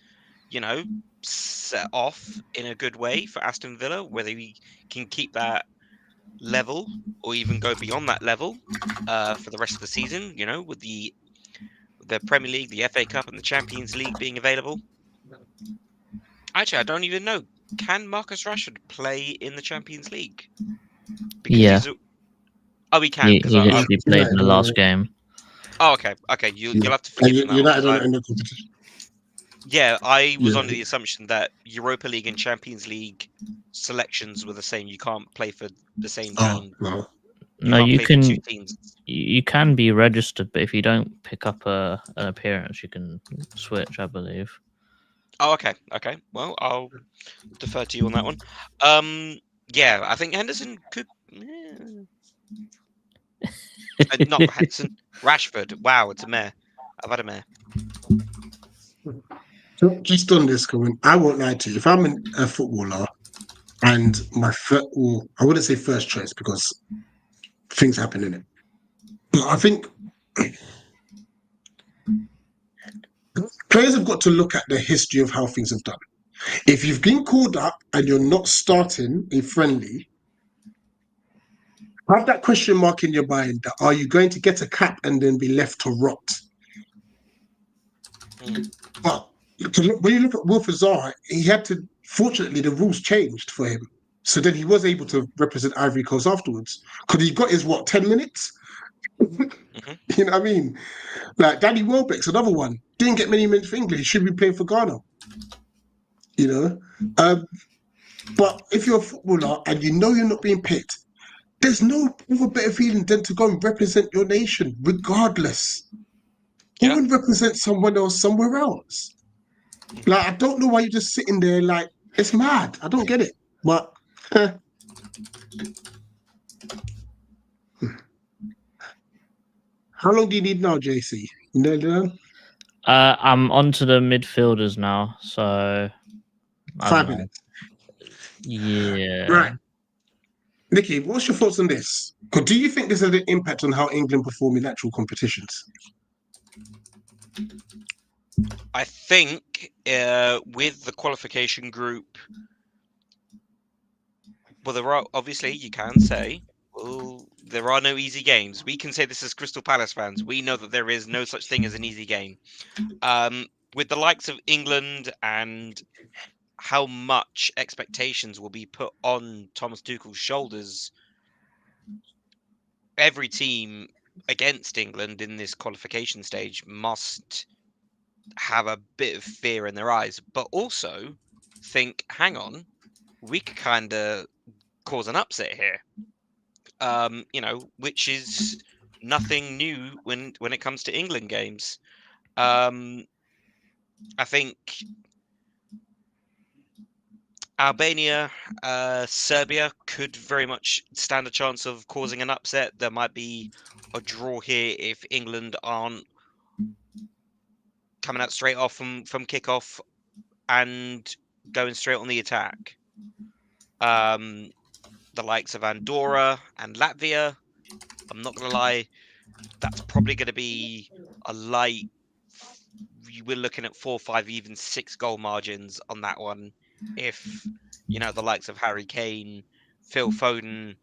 set off in a good way for Aston Villa. Whether he can keep that level or even go beyond that level for the rest of the season, with the Premier League, the FA Cup, and the Champions League being available. Actually, I don't even know. Can Marcus Rashford play in the Champions League? Because he can. He literally played in the last game. Oh, okay. Okay, you'll have to forgive me. United don't end the competition. Yeah, I was under the assumption that Europa League and Champions League selections were the same. You can't play for the same team. No. No, you play can. for 2 teams. You can be registered, but if you don't pick up an appearance, you can switch, I believe. Oh, okay. Okay. Well, I'll defer to you on that one. Yeah, I think Henderson could. Not Henderson. Rashford. Wow, it's a mare. I've had a mare. So just on this comment, I won't lie to you. If I'm a footballer and my I wouldn't say first choice because things happen in it. But I think players have got to look at the history of how things have done. If you've been called up and you're not starting a friendly, have that question mark in your mind that are you going to get a cap and then be left to rot? But when you look at Wilfred Zaha, he had to, fortunately, the rules changed for him. So then he was able to represent Ivory Coast afterwards. Because he got his, 10 minutes? You know what I mean? Like Danny Welbeck's another one. Didn't get many minutes for England. He should be playing for Ghana. You know? But if you're a footballer and you know you're not being picked, there's no other better feeling than to go and represent your nation, regardless. Go and represent someone else somewhere else. Like, I don't know why you're just sitting there like, it's mad. I don't get it. But how long do you need now, JC? You know, done? I'm on to the midfielders now, so 5 minutes. Yeah. Right. Nikki, what's your thoughts on this? Do you think this has an impact on how England perform in actual competitions? I think with the qualification group, well, there are obviously you can say, well, there are no easy games. We can say this as Crystal Palace fans. We know that there is no such thing as an easy game. With the likes of England and how much expectations will be put on Thomas Tuchel's shoulders, every team against England in this qualification stage must have a bit of fear in their eyes, but also think, hang on, we could kind of cause an upset here. Which is nothing new when it comes to England games. I think Albania, Serbia could very much stand a chance of causing an upset. There might be a draw here if England aren't coming out straight off from kickoff and going straight on the attack. The likes of Andorra and Latvia, I'm not going to lie, that's probably going to be a light. We're looking at 4, 5, even 6 goal margins on that one. If the likes of Harry Kane, Phil Foden,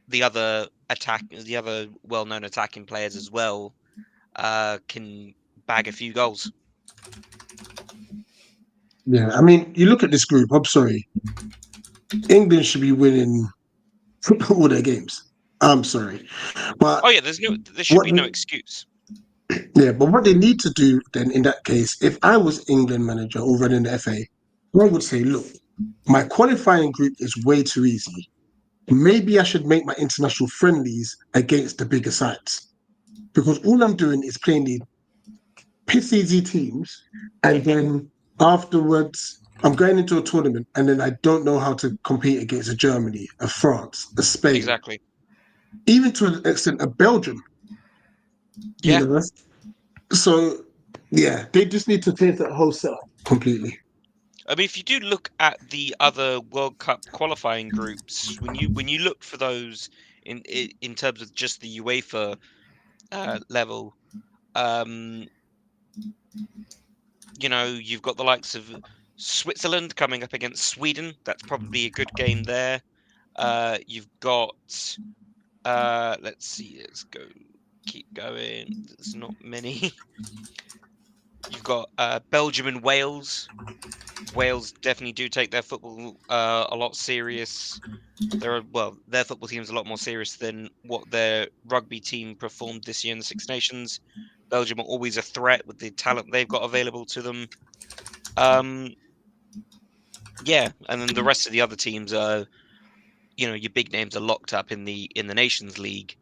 the other well-known attacking players as well, can bag a few goals. Yeah, I mean, you look at this group. I'm sorry, England should be winning all their games. I'm sorry, but there should be no excuse. Yeah, but what they need to do then in that case, if I was England manager or running the FA, I would say, look, my qualifying group is way too easy. Maybe I should make my international friendlies against the bigger sides. Because all I'm doing is playing the piss easy teams, and then afterwards I'm going into a tournament and then I don't know how to compete against a Germany, a France, a Spain. Exactly. Even to an extent a Belgium. Yeah. You know? So yeah, they just need to change that whole setup completely. I mean, if you do look at the other World Cup qualifying groups, when you look for those in terms of just the UEFA level, you've got the likes of Switzerland coming up against Sweden. That's probably a good game there. You've got let's see, let's go, keep going. There's not many. You've got Belgium and Wales. Wales definitely do take their football a lot serious. Their football team is a lot more serious than what their rugby team performed this year in the Six Nations. Belgium are always a threat with the talent they've got available to them. Yeah, and then the rest of the other teams are, your big names are locked up in the Nations League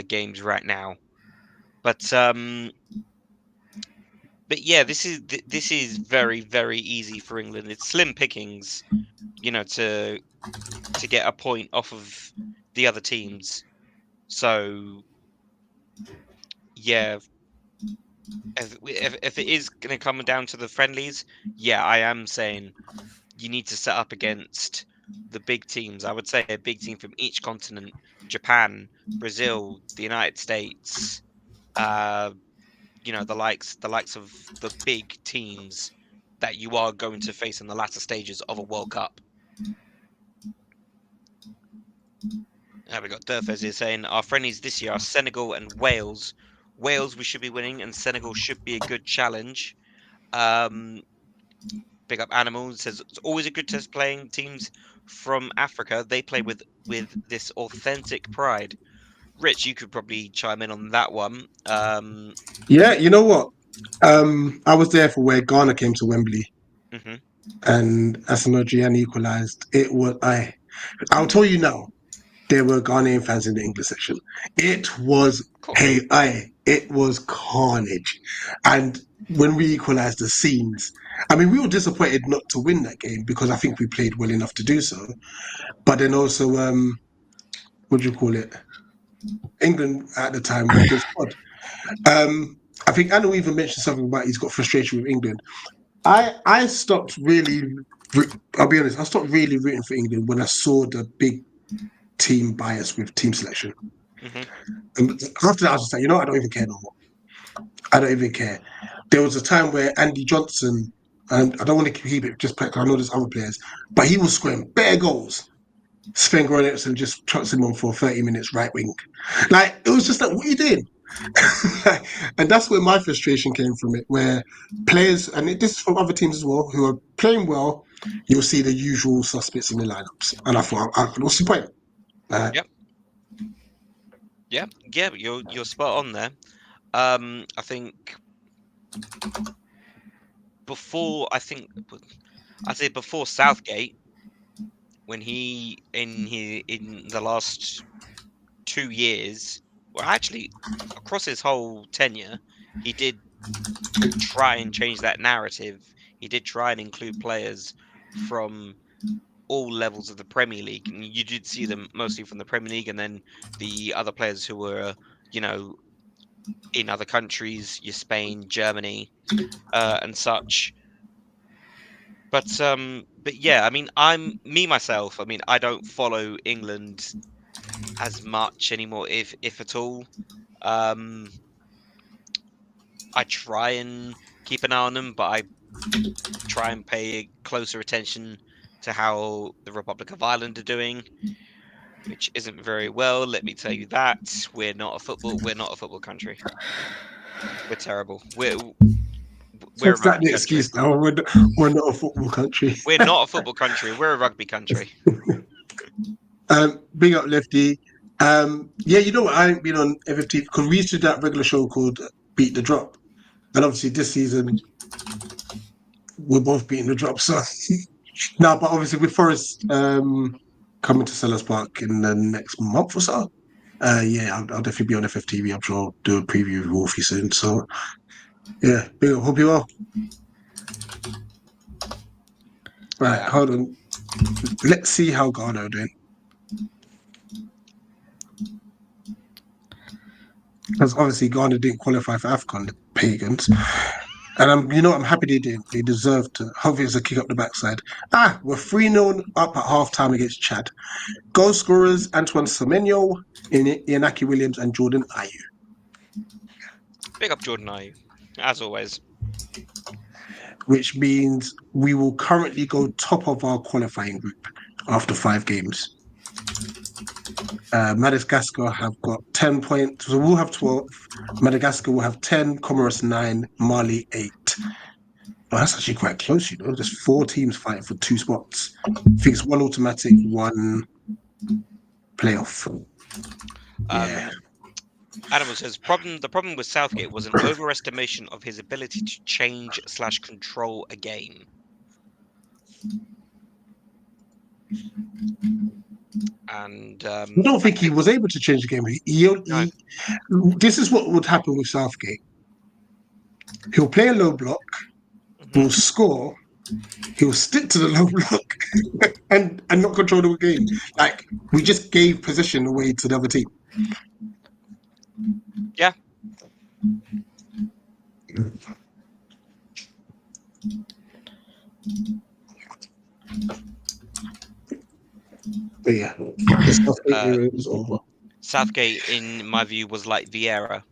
games right now. But yeah, this is very, very easy for England. It's slim pickings, to get a point off of the other teams. So yeah, if it is going to come down to the friendlies, yeah, I am saying you need to set up against the big teams. I would say a big team from each continent: Japan, Brazil, the United States. The likes of the big teams that you are going to face in the latter stages of a World Cup. We got Durfez here saying our friendlies this year are Senegal and Wales. Wales we should be winning, and Senegal should be a good challenge. Big up Animals says it's always a good test playing teams from Africa. They play with this authentic pride. Rich, you could probably chime in on that one. Yeah, you know what? I was there for where Ghana came to Wembley Mhm. and Asamoah Gyan equalised. I'll tell you now, there were Ghanaian fans in the English section. It was Cool. it was carnage. And when we equalised, the scenes, I mean, we were disappointed not to win that game because I think we played well enough to do so. But then also, what do you call it? England at the time were a good squad. I think Anna even mentioned something about he's got frustration with England. I stopped really. I'll be honest. I stopped really rooting for England when I saw the big team bias with team selection. Mhm. And after that, I was just like, you know, I don't even care no more. I don't even care. There was a time where Andy Johnson, and I don't want to keep it just because I know there's other players, but he was scoring bare goals. Sven Goran Eriksson just chucks him on for 30 minutes right wing. Like, it was just like, what are you doing? And that's where my frustration came from it, where players, and this is from other teams as well, who are playing well, you'll see the usual suspects in the lineups. And I thought, what's the point? Yep. Yeah, you're spot on there. I think I'd say before Southgate, when he in the last 2 years, well, actually across his whole tenure, he did try and change that narrative. He did try and include players from all levels of the Premier League, and you did see them mostly from the Premier League, and then the other players who were, you know, in other countries, your Spain, Germany, and such. But yeah, I mean, myself. I mean, I don't follow England as much anymore, if at all. Um, I try and keep an eye on them, but I try and pay closer attention to how the Republic of Ireland are doing, which isn't very well. Let me tell you that we're not a football country. We're terrible. We're a What's that rugby the country. excuse now? We're not a football country. We're not a football country. We're a rugby country. Big up Lefty. Yeah, you know what? I ain't been on FFT because we used to do that regular show called Beat the Drop. And obviously this season we're both beating the drop. So no, but obviously with Forest coming to Sellers Park in the next month or so. Yeah, I'll definitely be on FFTV. I'm sure I'll do a preview with Wolfie soon. So yeah, big up. Hope you well. Right, hold on. Let's see how Ghana are doing. Because obviously Ghana didn't qualify for AFCON, the pagans. And I'm happy they did. They deserved to. Hopefully it's a kick up the backside. We're 3-0 up at half-time against Chad. Goal scorers, Antoine Semenyo, Inaki Williams, and Jordan Ayew. Big up Jordan Ayew, as always. Which means we will currently go top of our qualifying group after 5 games. Madagascar have got 10 points, so we'll have 12. Madagascar will have 10, Comoros 9, Mali 8. Oh, that's actually quite close, you know. There's 4 teams fighting for 2 spots. I think it's 1 automatic, 1 playoff. Yeah. Animal says the problem with Southgate was an overestimation of his ability to change/control a game. And I don't think he was able to change the game. This is what would happen with Southgate. He'll play a low block, he'll score, he'll stick to the low block, and not control the game. Like, we just gave position away to the other team. Yeah. But yeah, the Southgate era is over. Southgate, in my view, was like Vieira.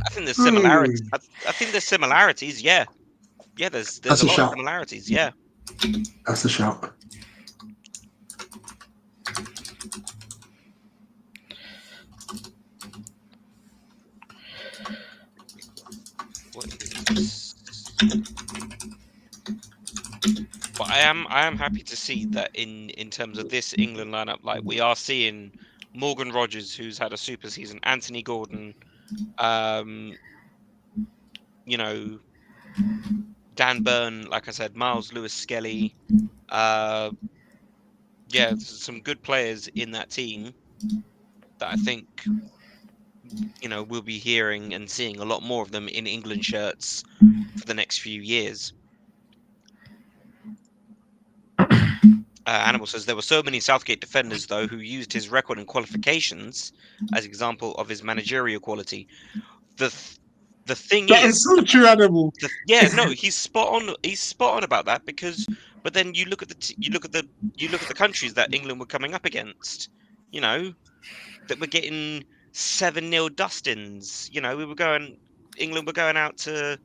I think there's similarities. I think there's similarities. Yeah, there's a lot of similarities. Yeah, that's a shout. But I am happy to see that in terms of this England lineup, like we are seeing Morgan Rogers, who's had a super season, Anthony Gordon, um, you know, Dan Burn, like I said, Miles Lewis Skelly, uh, yeah, there's some good players in that team that I think we'll be hearing and seeing a lot more of them in England shirts for the next few years. Animal says there were so many Southgate defenders though who used his record in qualifications as example of his managerial quality. The thing That is so true, Animal. yeah, no, he's spot on. He's spot on about that because, but then you look at the countries that England were coming up against. You know that we're getting 7-0 dustins. England were going out to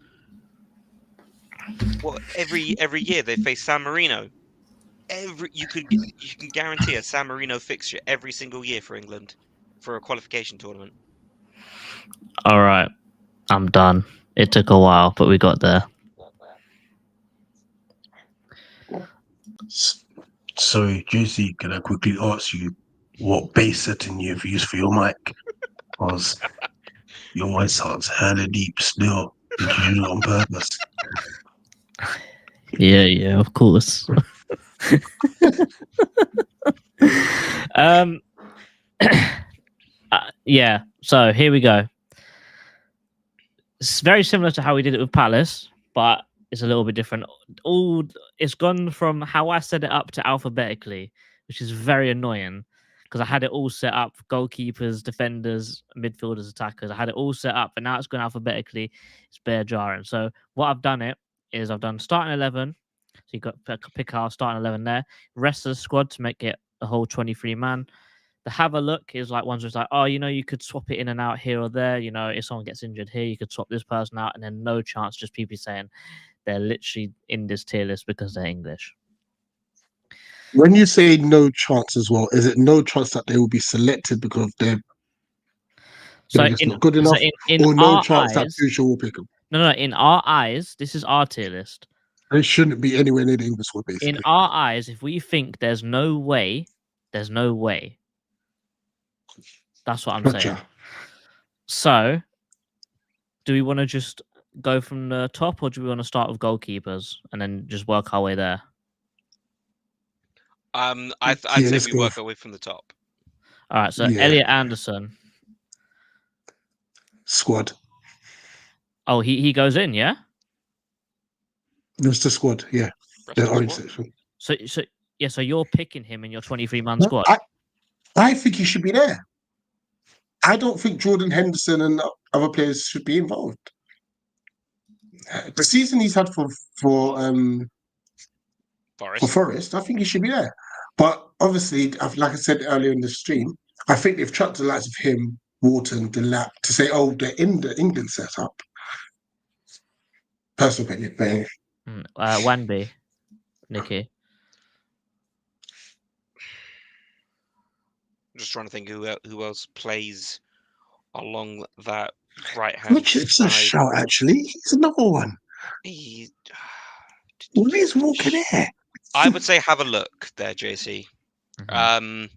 every year they face San Marino. You can guarantee a San Marino fixture every single year for England for a qualification tournament. All right, I'm done. It took a while, but we got there. Sorry, JC, can I quickly ask you what base setting you've used for your mic? Because your voice sounds hella deep still. Did you do it on purpose? Yeah, of course. Yeah, so here we go. It's very similar to how we did it with Palace, but it's a little bit different. It's gone from how I set it up to alphabetically, which is very annoying because I had it all set up: goalkeepers, defenders, midfielders, attackers. I had it all set up, and now it's gone alphabetically. It's bare jarring. So what I've done is I've done starting 11. So you got to pick our starting 11 there. Rest of the squad to make it a whole 23 man. The have a look is like ones where it's like, oh, you could swap it in and out here or there. If someone gets injured here, you could swap this person out, and then no chance, just people saying they're literally in this tier list because they're English. When you say no chance as well, is it no chance that they will be selected because they're just not good enough, or no chance that Tuchel will pick them? No. In our eyes, this is our tier list. They shouldn't be anywhere near the English squad, basically. In our eyes, if we think there's no way. That's what I'm saying. So, do we want to just go from the top, or do we want to start with goalkeepers and then just work our way there? I'd say we work our way from the top. All right. So Elliot Anderson, squad. Oh, he goes in, yeah. There's the squad, yeah. The orange section. So you're picking him in your 23-man squad. I think he should be there. I don't think Jordan Henderson and other players should be involved. The season he's had for Forest, I think he should be there. But obviously, like I said earlier in the stream, I think they've chucked the likes of him, Wharton, Delap to say, oh, they're in the England setup. Personal opinion. Wanby, Nicky. I'm just trying to think who else plays along that right hand. Richard's a shout, actually. He's another one. Where's Walker there? I would say have a look there, JC. I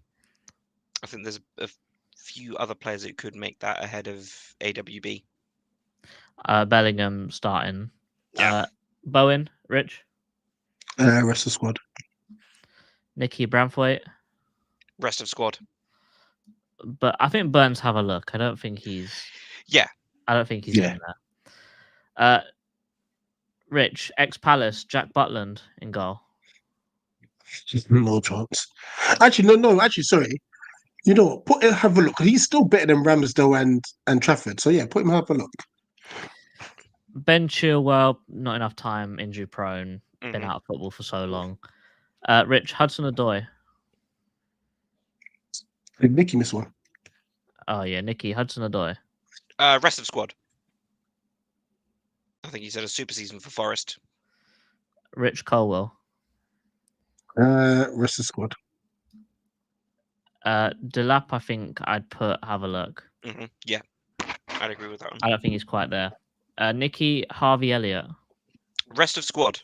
think there's a few other players that could make that ahead of AWB. Bellingham starting. Yeah. Bowen, Rich. Rest of squad. Nicky Branthwaite. Rest of squad. But I think Burns have a look. I don't think he's. Yeah. I don't think he's in there. Rich, ex-Palace, Jack Butland in goal. No chance. Actually, no. Actually, sorry. You know what? Have a look. He's still better than Ramsdale and Trafford. So yeah, put him have a look. Ben Chilwell, not enough time, injury prone, been out of football for so long. Rich, Hudson-Odoi. Did Nicky miss one? Oh yeah, Nicky, Hudson-Odoi. Rest of squad. I think he's had a super season for Forest. Rich Colwell. Rest of squad. Delap, I think I'd have a look. Yeah, I'd agree with that one. I don't think he's quite there. Nicky, Harvey Elliott. Rest of squad.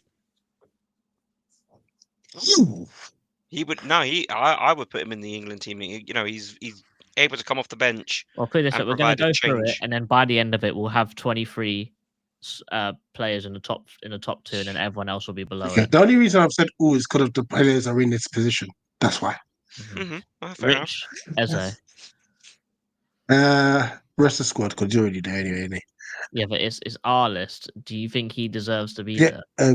Ooh. He would no. I would put him in the England team. You know, he's able to come off the bench Well, put this and up. We're going to provide a go through it, change. and then by the end of it, we'll have 23 players in the top two, and then everyone else will be below Okay. it. The only reason I've said "ooh" is because of the players are in this position. That's why. Mhm. Fair enough. Rich, Eze. Rest of the squad because you're already there anyway, innit? Yeah, but it's our list. Do you think he deserves to be Yeah. there?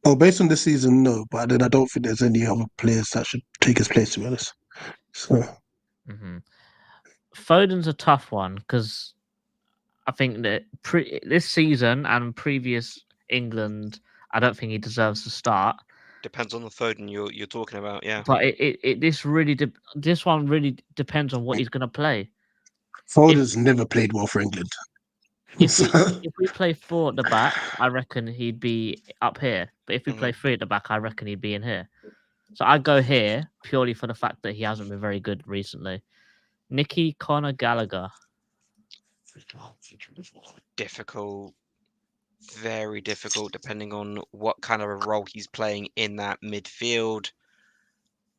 Oh, based on this season, no. But then I don't think there's any other players that should take his place, to be honest. So hmm Foden's a tough one because I think that this season and previous England, I don't think he deserves to start. Depends on the Foden you're talking about. Yeah. But this one really depends on what he's going to play. Foden's never played well for England. If So, we play 4 at the back, I reckon he'd be up here. But if we play 3 at the back, I reckon he'd be in here. So I go here purely for the fact that he hasn't been very good recently. Nicky Conor Gallagher. Difficult. Very difficult, depending on what kind of a role he's playing in that midfield.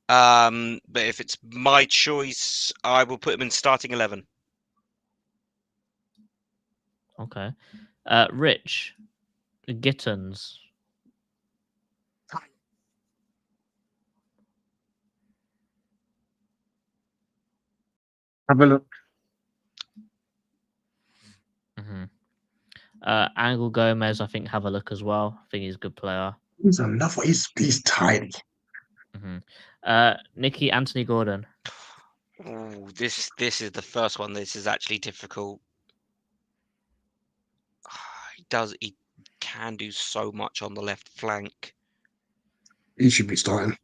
But if it's my choice, I will put him in starting 11. Okay. Rich Gittins. have a look. Mm-hmm. Angel Gomez, I think, have a look as well. I think he's a good player. He's another. He's tiny. Mm-hmm. Nicky Anthony Gordon. Ooh, this is the first one. This is actually difficult. He can do so much on the left flank. He should be starting.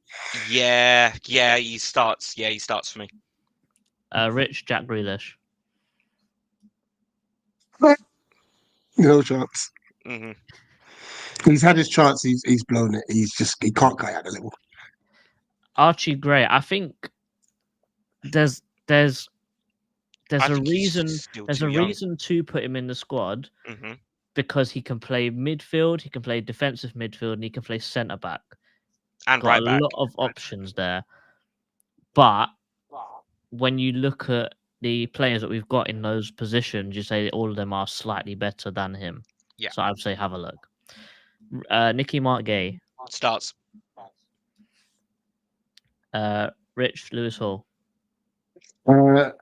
Yeah, he starts. Yeah, he starts for me. Rich Jack Grealish. No chance. hmm He's had his chance. He's blown it. He can't cut out a little. Archie Gray. I think there's I a think he's reason. still There's too a young. reason to put him in the squad hmm because he can play midfield, he can play defensive midfield, and he can play centre back. And Got right a back. lot of options there. But when you look at the players that we've got in those positions, you say all of them are slightly better than him. Yeah. So I'd say have a look. Nicky Mark Gay. Starts. Rich Lewis Hall. Oh.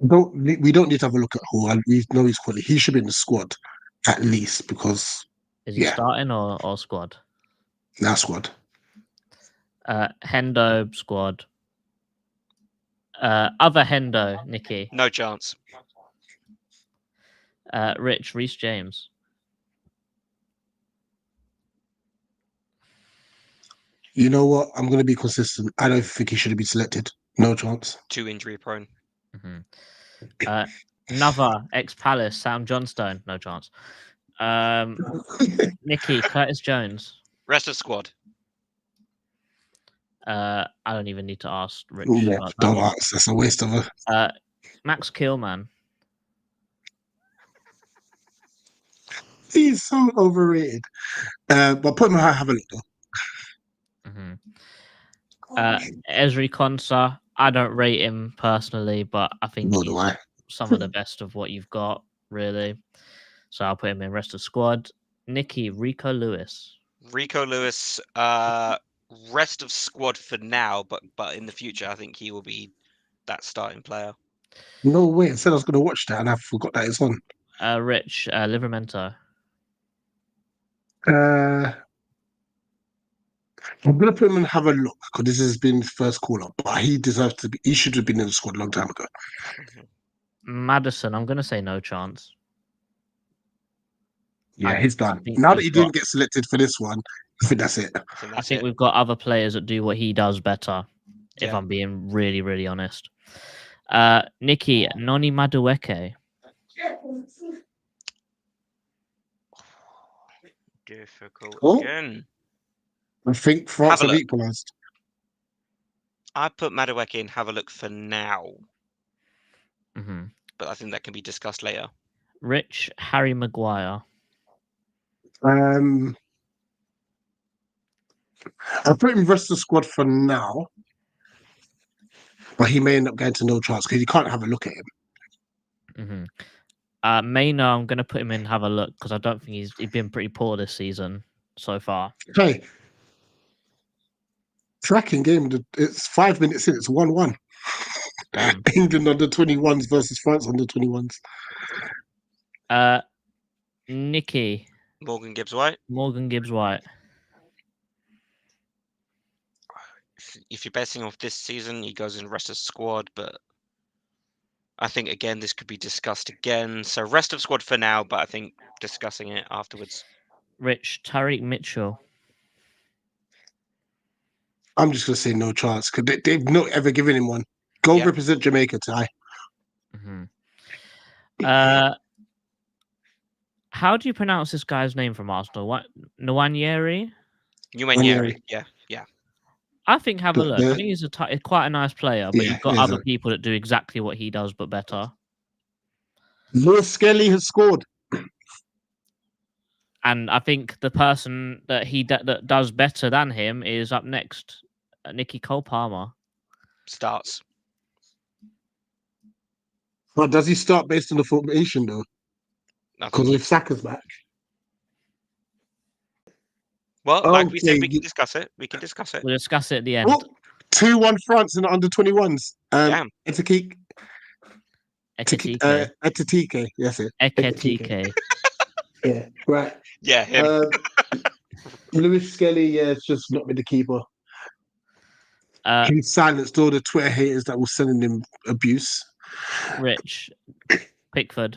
We don't need to have a look at Hall. We know his quality. He should be in the squad at least because Is he starting or squad? That squad. Hendo squad. Other Hendo, Nicky. No chance. Rich Reece James. You know what? I'm going to be consistent. I don't think he should have been selected. No chance. Too injury prone. Another ex-Palace, Sam Johnstone. No chance. Nicky Curtis Jones. Rest of squad. I don't even need to ask Rich. Yeah, about that don't one. ask. That's a waste of a. Max Killman. He's so overrated. But put him on have a look though. Ezri Konsa. I don't rate him personally, but I think Nor do he's I. some of the best of what you've got, really. So I'll put him in rest of squad. Nicky Rico Lewis. Rico Lewis, rest of squad for now, but in the future, I think he will be that starting player. No way. I said I was going to watch that and I forgot that it's on. Rich Livramento. I'm going to put him and have a look because this has been his first call up, but he deserves to be. He should have been in the squad a long time ago. Madison, I'm going to say no chance. Yeah, he's done. think Now that we've he didn't get selected for this one, I think that's it. I think we've got other players that do what he does better, if Yeah. I'm being really, really honest. Nicky Noni Madueke. Difficult Oh. again. I think France Have a have look. equalised. I put Madueke in. Have a look for now, Mm-hmm. but I think that can be discussed later. Rich Harry Maguire. I'll put him rest of the squad for now, but he may end up going to no chance because you can't have a look at him. Maynard, I'm going to put him in, have a look, because I don't think he's been pretty poor this season so far. Hey, tracking game. It's 5 minutes in. It's 1-1. Damn. England under 21s versus France under 21s. Nicky. Morgan Gibbs-White. Morgan Gibbs-White. If you're betting off this season, he goes in rest of squad, but I think again this could be discussed again. So rest of squad for now, but I think discussing it afterwards. Rich, Tariq Mitchell. I'm just gonna say no chance because they've not ever given him one. Go represent Jamaica, Ty. How do you pronounce this guy's name from Arsenal? What, Nwaneri? Nwaneri, yeah. I think have a look. I think he's quite a nice player, but you've got other people that do exactly what he does, but better. Lewis Skelly has scored. And I think the person that that does better than him is up next, Nicky Cole Palmer. Starts. But does he start based on the formation though? Because if Saka's back. Well, like we said, we can discuss it. We'll discuss it at the end. 2-1 France in the under 21s. Damn. Ekitike. Yes, it. Ekitike. Yeah, right. Yeah, him. Lewis Skelly, it's just not been the keeper. He silenced all the Twitter haters that were sending him abuse. Rich. Pickford.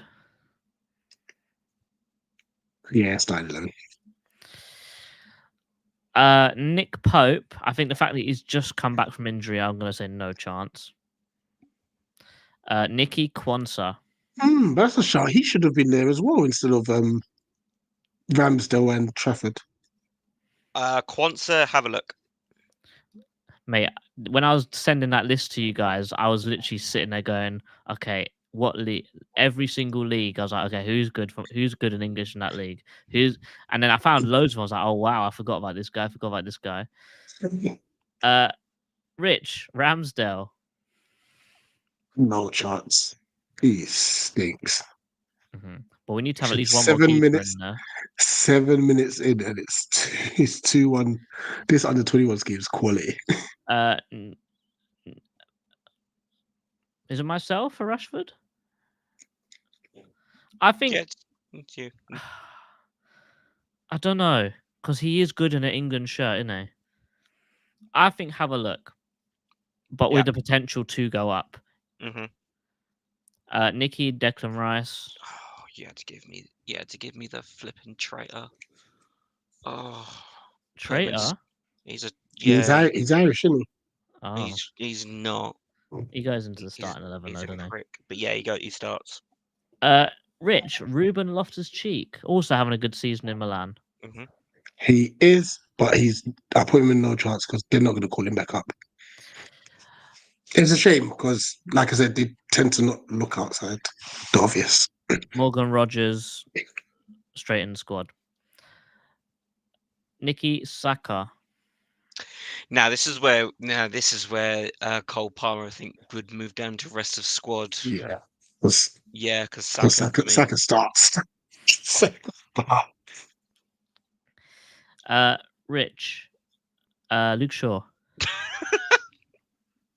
Yeah, starting 11. Nick Pope, I think the fact that he's just come back from injury, I'm going to say no chance. Nicky Kwanzaa. That's a shot. He should have been there as well instead of Ramsdale and Trafford. Kwanzaa, have a look. Mate, when I was sending that list to you guys, I was literally sitting there going, okay, what league? Every single league, I was like, okay, who's good in English in that league? And then I found loads of them. I was like, oh wow, I forgot about this guy. Rich Ramsdale. No chance. He stinks. But we need to have at least one more keeper in there. 7 minutes in, and it's 2-1. This under 21s game is quality. Is it myself or Rashford? I think it's you. I don't know, because he is good in an England shirt, isn't he? I think have a look, but with the potential to go up. Nicky Declan Rice. Oh, you had to give me the flipping traitor. Oh, traitor. He's He's Irish, isn't he? Oh. He's not. He goes into the starting 11, though, doesn't he? But yeah, he starts. Rich Ruben Loftus-Cheek also having a good season in Milan. He is, but I put him in no chance because they're not going to call him back up. It's a shame because, like I said, they tend to not look outside the obvious. Morgan Rogers, straight in the squad. Nicky Saka. Now this is where Cole Palmer, I think, would move down to rest of squad. Yeah. Because Saka starts. Rich. Luke Shaw.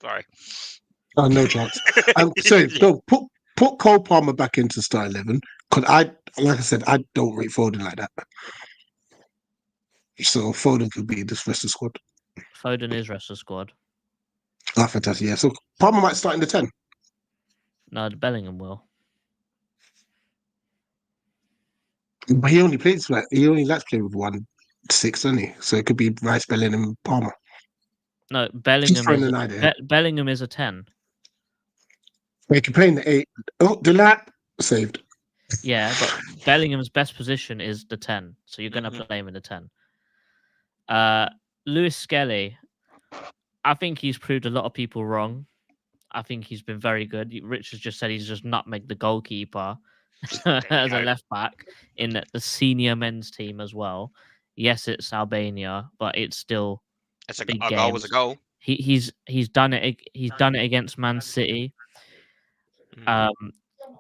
Sorry. Oh, no chance. No, put Cole Palmer back into start 11 because like I said, I don't rate Foden like that. So Foden could be this rest of squad. Foden is rest of squad. Oh, fantastic! Yeah, so Palmer might start in the 10. No, Bellingham will. But he only likes playing with 1-6, doesn't he? So it could be Rice, Bellingham, Palmer. No, Bellingham is a 10. They can play in the 8. Oh, Delap saved. Yeah, but Bellingham's best position is the 10, so you're going to play him in the 10. Lewis Skelly, I think he's proved a lot of people wrong. I think he's been very good. Rich has just said he's just nutmegged the goalkeeper. as a go. left back in the senior men's team as well. Yes, it's Albania, but it's still It's a big goal was a games. goal. He's done it. He's done it against Man City. Mm.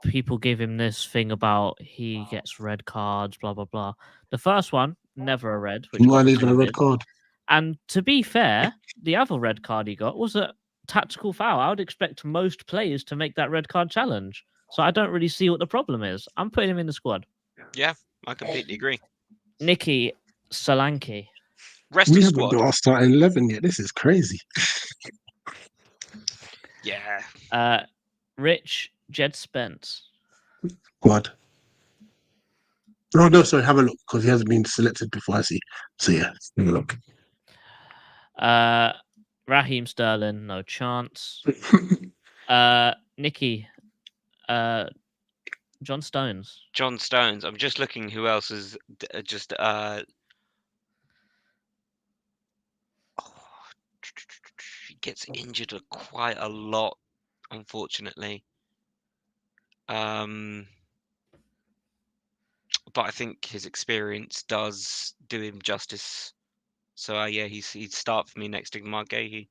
People give him this thing about he gets red cards, blah blah blah. The first one, never a red, which got Not even a red suspended. card. And to be fair, the other red card he got was a tactical foul. I would expect most players to make that red card challenge. So I don't really see what the problem is. I'm putting him in the squad. Yeah, I completely agree. Nikki Solanke. Rest We of haven't squad. got our starting 11 yet. This is crazy. Yeah. Rich Jed Spence. Squad. Oh, no, sorry. Have a look because he hasn't been selected before, I see. So, yeah, have a look. Raheem Sterling, no chance. Nikki. John Stones. John Stones. I'm just looking who else is just he gets injured quite a lot, unfortunately. But I think his experience does do him justice. So yeah, he'd start for me next to Margehi.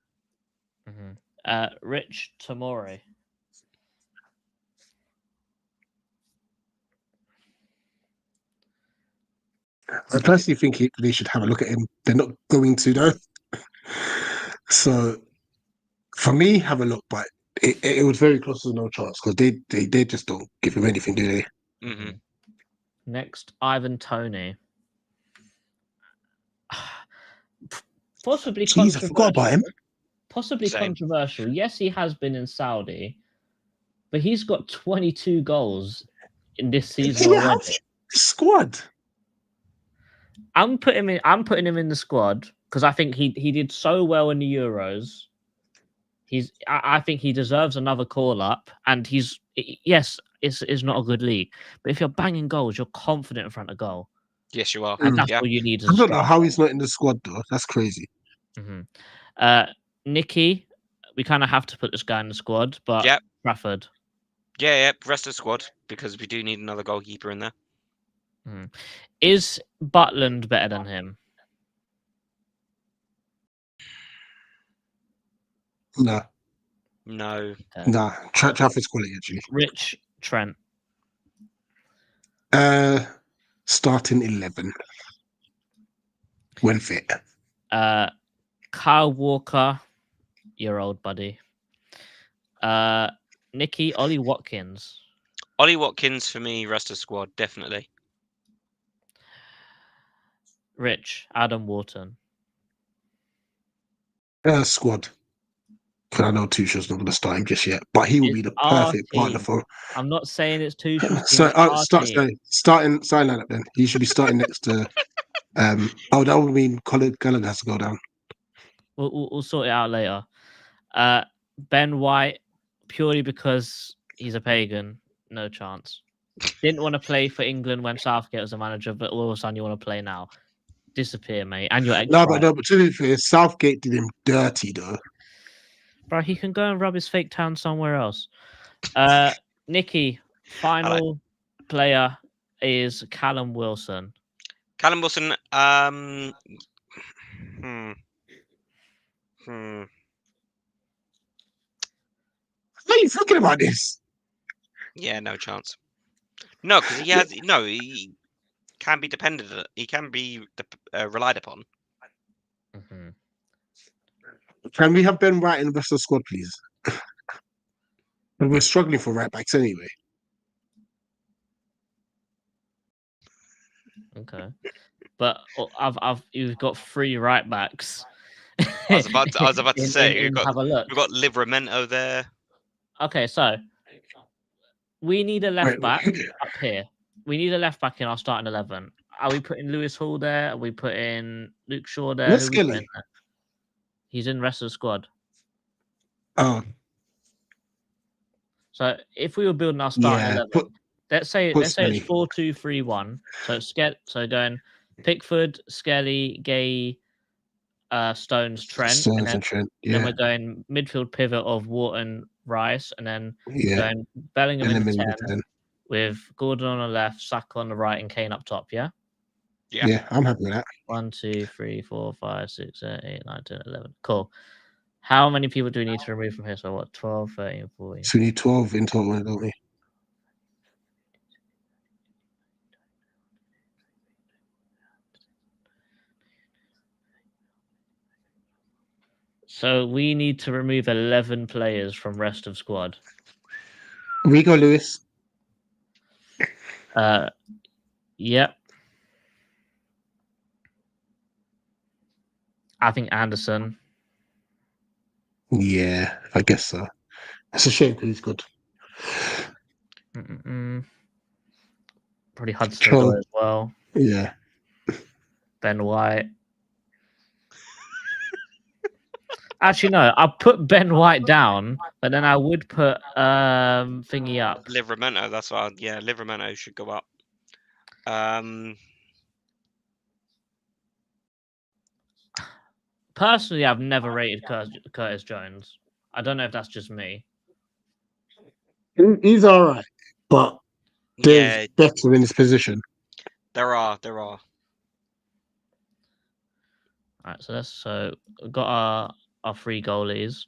Rich Tamori. I personally think they should have a look at him. They're not going to, though. So, for me, have a look, but it was very close to no chance because they just don't give him anything, do they? Mm-hmm. Next, Ivan Toney. Possibly Jeez, I forgot about him. Possibly Same. controversial. Yes, he has been in Saudi, but he's got 22 goals in this season Yeah, how's already. he squad? I'm putting him in the squad because I think he did so well in the Euros. I think he deserves another call up, and yes, it's not a good league, but if you're banging goals, you're confident in front of goal, Yes, you are. and that's Yeah. all you need. I don't know how he's not in the squad though. That's crazy. Nicky, we kind of have to put this guy in the squad, but Yep. Trafford. Yeah. Rest of the squad because we do need another goalkeeper in there. Is Butland better than him? Nah. No. Nah. Trafford's quality actually. Rich Trent. Starting 11 when fit. Kyle Walker, your old buddy. Nicky, Ollie Watkins. Ollie Watkins for me, rest of squad, definitely. Rich, Adam Wharton. Squad. Because I know Tuchel's not going to start him just yet, but he will be the perfect partner for. I'm not saying it's Tuchel's. Starting lineup then. He should be starting next to. That would mean Colin Gallagher has to go down. We'll sort it out later. Ben White, purely because he's a pagan, no chance. Didn't want to play for England when Southgate was the manager, but all of a sudden you want to play now. Disappear, mate. And your ex. No, but to be fair, Southgate did him dirty though. Bro, he can go and rub his fake town somewhere else. Nicky, final player is Callum Wilson. Callum Wilson, What are you thinking about this? Yeah, no chance. No, because he can be dependent. He can be relied upon. Can we have Ben White in the rest of the squad, please? And we're struggling for right backs anyway. Okay, but you've got 3 right backs. I was about to say have a look. We've got Livramento there. Okay, so we need a left back up here. We need a left back in our starting 11. Are we putting Lewis Hall there? Are we putting Luke Shaw there? Where's Skelly? He's in the rest of the squad. Oh. So if we were building our starting 11, let's say it's 4-2-3-1. So going Pickford, Skelly, Gay, Stones, Trent, Trent. Then we're going midfield pivot of Wharton, Rice, and then going Bellingham in the 10 with Gordon on the left, Saka on the right, and Kane up top. Yeah. Yeah, I'm happy with that. 1, 2, 3, 4, 5, 6, 7, 8, 9, 10, 11. Cool. How many people do we need to remove from here? So what? 12, 13, 14. So we need 12 in total, don't we? So we need to remove 11 players from rest of squad. Rigo Lewis. Yep. I think Anderson. Yeah, I guess so. It's a shame because he's good. Probably Hudson-Odoi as well. Yeah. Ben White. Actually, no. I'll put Ben White down, but then I would put thingy up. Livramento, that's what. Yeah, Livramento should go up. Personally, I've never rated Curtis Jones. I don't know if that's just me. He's all right, but there's Yeah, better in his position. there are. All right, so we've got our 3 goalies.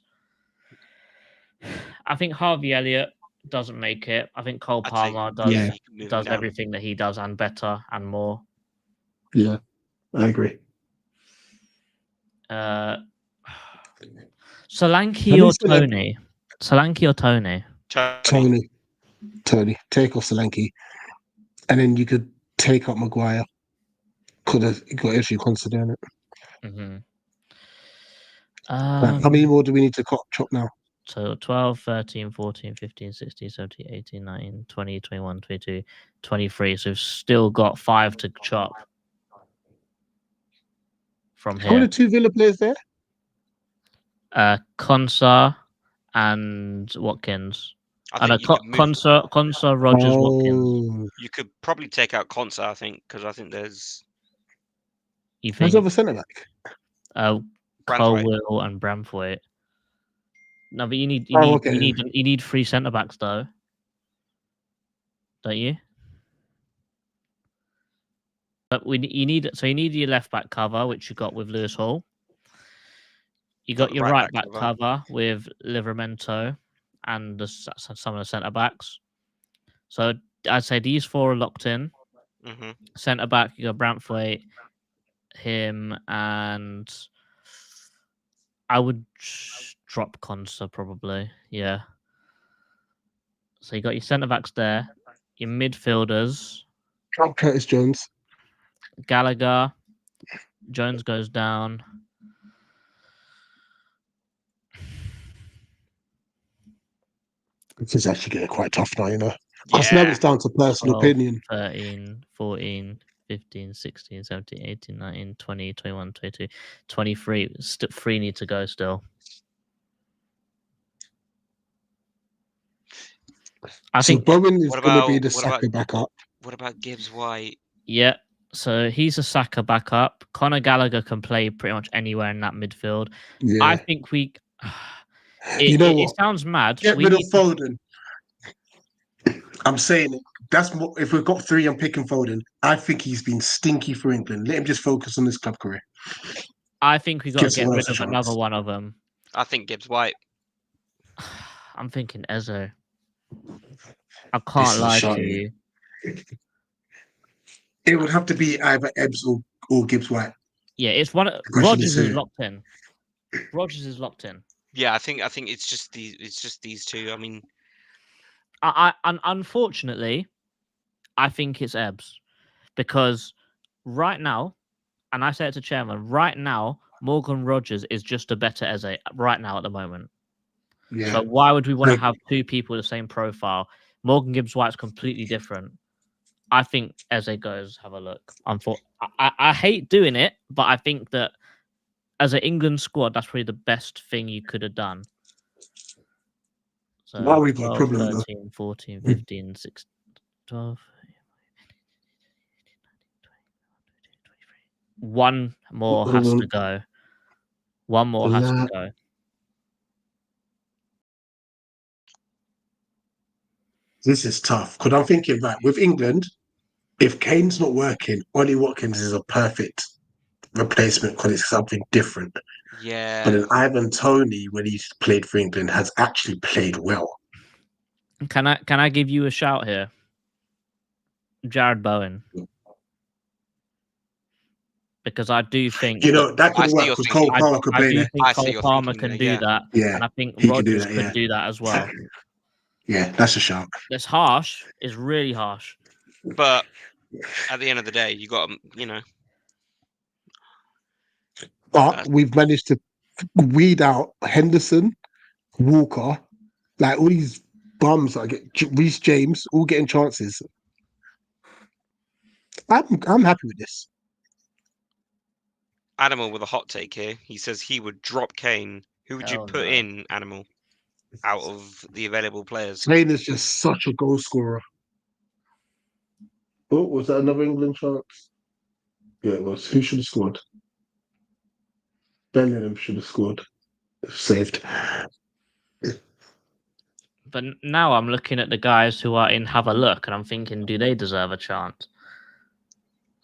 I think Harvey Elliott doesn't make it. I think Cole Palmer does everything that he does and better and more. Yeah, I agree. Solanke or Tony? Solanke or Tony? Tony. Take off Solanke. And then you could take up Maguire. Could have got actually considering it. Mm-hmm. How many more do we need to chop now? So 12, 13, 14, 15, 16, 17, 18, 19, 20, 21, 22, 23. So we've still got 5 to chop from here. Who are the 2 Villa players there? Konsa and Watkins. Konsa, Rogers, Watkins. You could probably take out Konsa, I think, because I think there's. You think? Who's over centre back? Colwill and Bramthwaite. No, but you need 3 centre backs though, don't you? But you need your left back cover, which you got with Lewis Hall. You got your right back cover with Livramento and some of the centre backs. So I'd say these 4 are locked in. Mm-hmm. Centre back, you got Bramthwaite, him, and I would drop Konsa probably. Yeah. So you got your centre backs there, your midfielders. Curtis Jones. Gallagher. Jones goes down. This is actually getting quite tough now, you know. Because now it's down to personal 12, opinion. 13, 14, 15, 16, 17, 18, 19, 20, 21, 22, 23. 3 need to go still. I think Bowen is going to be the Saka backup. What about Gibbs White? Yeah, so he's a Saka backup. Conor Gallagher can play pretty much anywhere in that midfield. Yeah. I think we. It sounds mad. Get rid of Foden. I'm saying it. That's what, if we've got 3, I'm picking Foden. I think he's been stinky for England. Let him just focus on his club career. I think we got to get rid of another one of them. I think Gibbs White. I'm thinking Eze. I can't lie to you. It would have to be either Ebbs or Gibbs White. Yeah, it's one. Rogers is locked in. Rogers is locked in. Yeah, I think it's just these 2. I mean, unfortunately, I think it's Ebbs because right now, and I say it to Chairman, right now, Morgan Rogers is just a better Eze right now at the moment. Yeah. So why would we want to have 2 people with the same profile? Morgan Gibbs White's completely different. I think Eze goes, have a look. I hate doing it, but I think that as an England squad, that's probably the best thing you could have done. So now we've got 12, 13, 14, 15, 16, 12. 1 more has to go. 1 more has to go. This is tough because I'm thinking, right, with England, if Kane's not working, Ollie Watkins is a perfect replacement because it's something different. But Yeah. then Ivan Toney, when he's played for England, has actually played well. Can I give you a shout here? Jared Bowen. Because I do think You know, that I could see work your because thinking. Cole Palmer could I play do there. think I see Cole your Palmer thinking can there, do that, Yeah, and I think he could do Rodgers that, could yeah. do that as well. Yeah, that's a shout. It's harsh. It's really harsh. But at the end of the day, you got But we've managed to weed out Henderson, Walker, like all these bums that get Reece James, all getting chances. I'm happy with this. Animal with a hot take here. He says he would drop Kane. Who would you Hell put no. in, Animal, out of the available players? Kane is just such a goal scorer. Oh, was that another England chance? Yeah, it was. Who should have scored? Bellingham should have scored. Saved. But now I'm looking at the guys who are in Have a Look, and I'm thinking, do they deserve a chance?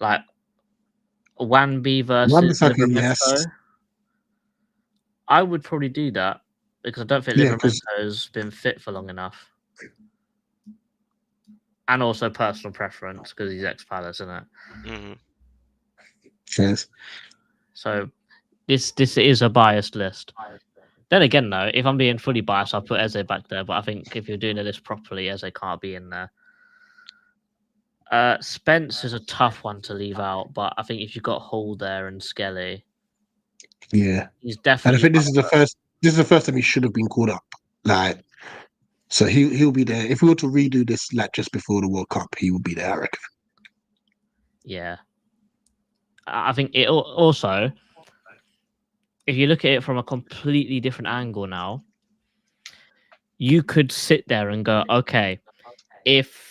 Like Wanby versus Wan-Bissaka, yes. Livramento. I would probably do that because I don't think Yeah, because Livramento's been fit for long enough. And also personal preference because he's ex-Palace, isn't it? Mhm. yes. So this is a biased list. Then again, though, if I'm being fully biased, I'll put Eze back there. But I think if you're doing a list properly, Eze can't be in there. Spence is a tough one to leave out, but I think if you've got Hall there and Skelly, Yeah. he's And I definitely. think this is the first time he should have been called up. Like, so he'll be there. If we were to redo this like just before the World Cup, he would be there, I reckon. Yeah. I think it also, if you look at it from a completely different angle now, you could sit there and go, okay, if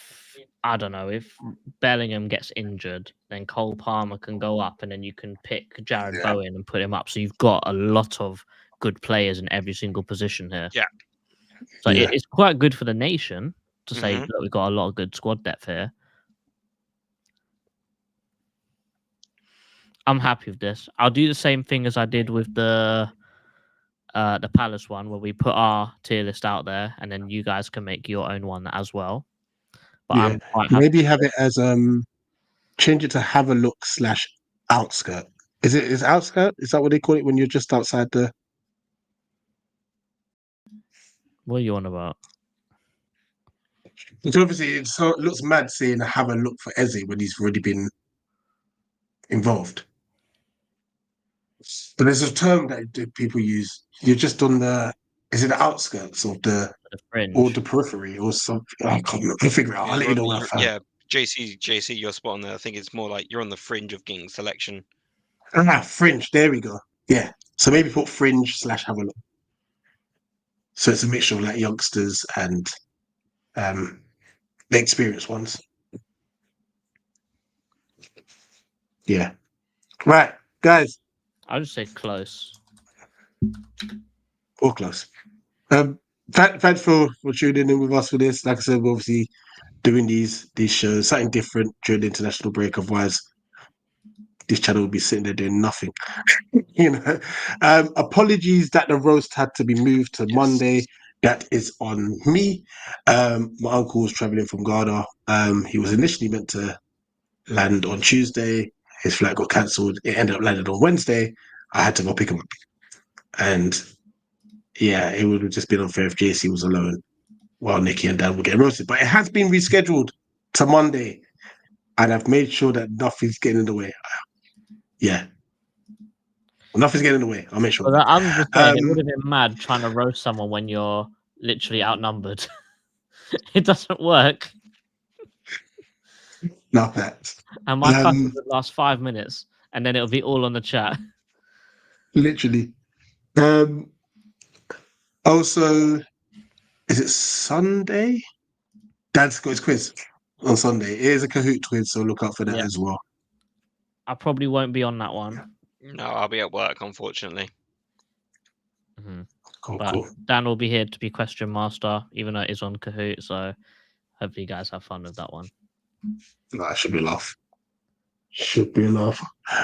I don't know, if Bellingham gets injured, then Cole Palmer can go up, and then you can pick Jared Yeah. Bowen and put him up. So you've got a lot of good players in every single position here. Yeah. So Yeah. it's quite good for the nation to say Mhm. that we've got a lot of good squad depth here. I'm happy with this. I'll do the same thing as I did with the Palace one, where we put our tier list out there, and then you guys can make your own one as well. But Yeah. I'm quite happy. Maybe have it as change it to have a look / outskirt. Is outskirt? Is that what they call it when you're just outside the? What are you on about? Because obviously it looks mad saying have a look for Eze when he's already been involved. But there's a term that people use. You're just on the. Is it the outskirts of the The fringe. or the periphery or something? I can't remember. I'll figure it out. I'll let you know when I find. Yeah, JC, you're spot on there. I think it's more like you're on the fringe of getting selection. Fringe. There we go. Yeah. So maybe put fringe / have a look. So it's a mixture of like youngsters and the experienced ones. Yeah. Right, guys. I'll just say close. Or close. Thanks for tuning in with us for this. Like I said, we're obviously doing these shows, something different during the international break. Otherwise, this channel would be sitting there doing nothing. You know. Apologies that the roast had to be moved to Monday. That is on me. My uncle was traveling from Ghana. He was initially meant to land on Tuesday. His flight got cancelled. It ended up landing on Wednesday. I had to go pick him up. And yeah, it would have just been unfair if JC was alone while Nikki and Dan were getting roasted. But it has been rescheduled to Monday. And I've made sure that nothing's getting in the way. Yeah. Nothing's getting in the way. I'll make sure. Well, I'm just saying, it would have been mad trying to roast someone when you're literally outnumbered. It doesn't work. Not that. And my cut would last 5 minutes, and then it'll be all on the chat. Literally. Also, is it Sunday? Dad's got his quiz on Sunday. It is a Kahoot quiz, so look out for that as well. I probably won't be on that one. No, I'll be at work, unfortunately. Mm-hmm. Cool, But cool. Dan will be here to be question master, even though it is on Kahoot. So hopefully you guys have fun with that one. No, it should be a laugh. Should be a laugh.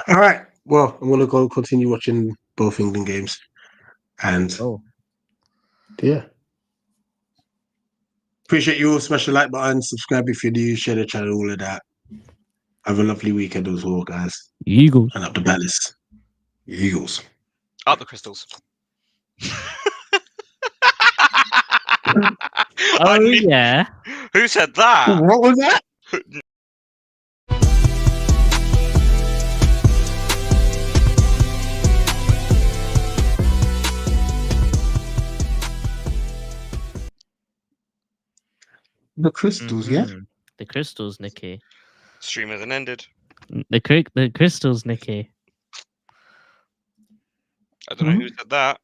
All right. Well, I'm gonna go continue watching both England games, and Oh, yeah. Appreciate you all. Smash the like button, subscribe if you're new, share the channel, all of that. Have a lovely weekend as well, guys. Eagles. And up the Palace. Eagles. Up the crystals. Oh yeah. Who said that? What was that? The crystals, yeah? Mhm. The crystals, Nikki. Stream hasn't ended. The crystals, Nikki. I don't know who said that.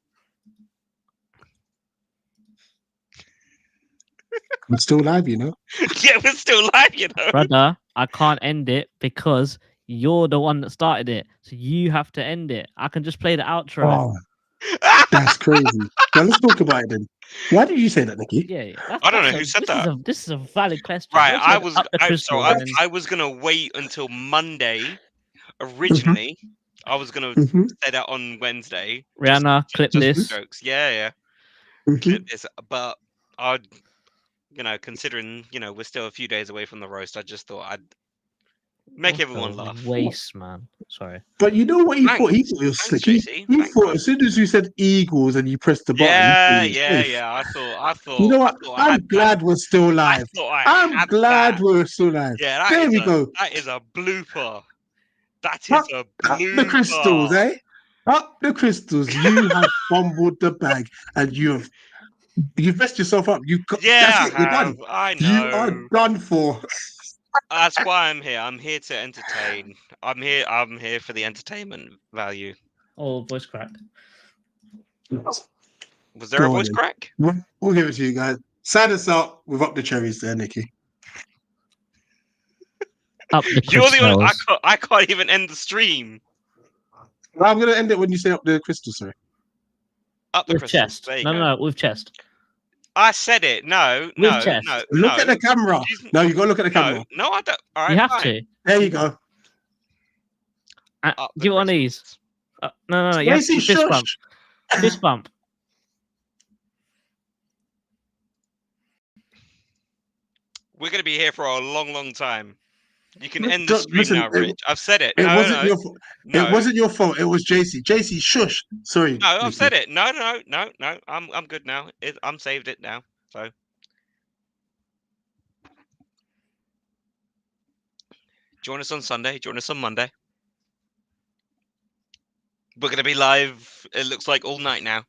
I'm still live, you know? Yeah, we're still live, you know. Brother, I can't end it because you're the one that started it. So you have to end it. I can just play the outro. Oh, that's crazy. Well, let's talk about it then. Why did you say that, Nikki? Yeah, I don't know who said that. This is a valid question. Right, Don't you have up the crystals and then- I was gonna wait until Monday. Originally, I was gonna Mhm. say that on Wednesday. Rihanna, clip just this. jokes. Yeah. Mhm. Clip this. But I'd, considering we're still a few days away from the roast, I just thought I'd make What everyone a laugh. Waste, man. Sorry. But you know what he thought? He Thanks. thought it was Thanks, slick. JC. He Thanks, thought man. as soon as you said Eagles and you pressed the button, he thought it was safe. Yeah. I thought. You know what? I thought I had I'm glad we're still that. I live. thought I I'm had glad that. we're still live. Yeah, There we go. That is a blooper. That Up, is a up blooper. the crystals, eh? Up the crystals. You have fumbled the bag and you've messed yourself up. Yeah, That's it. You're done. I You are know. done for. That's why I'm here. I'm here to entertain. I'm here for the entertainment value. Oh, voice crack. Was there Go a on voice then. crack? We'll give it to you guys. Sign us out with Up the Cherries there, Nikki. Up the You're the only. crystals. I can't even end the stream. I'm going to end it when you say Up the crystals, sorry. Up the With crystals. chest. There you No, go. no, with chest. I said it. No. chest. Look at the camera. No, you got to look at the camera. No, I don't. All right, You have fine. to. There you go. Up the Give it one of crystals. these. No. You have to Stacey, do fist bump. shush. Fist bump. We're gonna be here for a long, long time. You can Look, end the stream listen, now, Rich. I've said it. It No, wasn't no, your fault. no. It wasn't your fault. It was JC. JC, shush. Sorry. No, I've Nikki. said it. No. I'm good now. I'm saved it now. So join us on Sunday. Join us on Monday. We're gonna be live. It looks like all night now.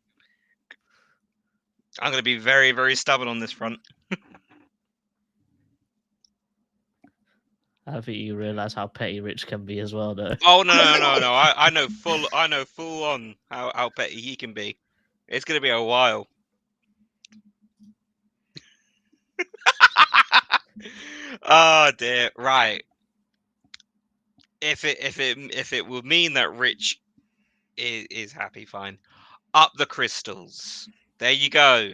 I'm gonna be very, very stubborn on this front. I think you realize how petty Rich can be as well, though. Oh no. I know full on how petty he can be. It's gonna be a while. Oh dear. Right. If it would mean that Rich is happy, fine. Up the crystals. There you go.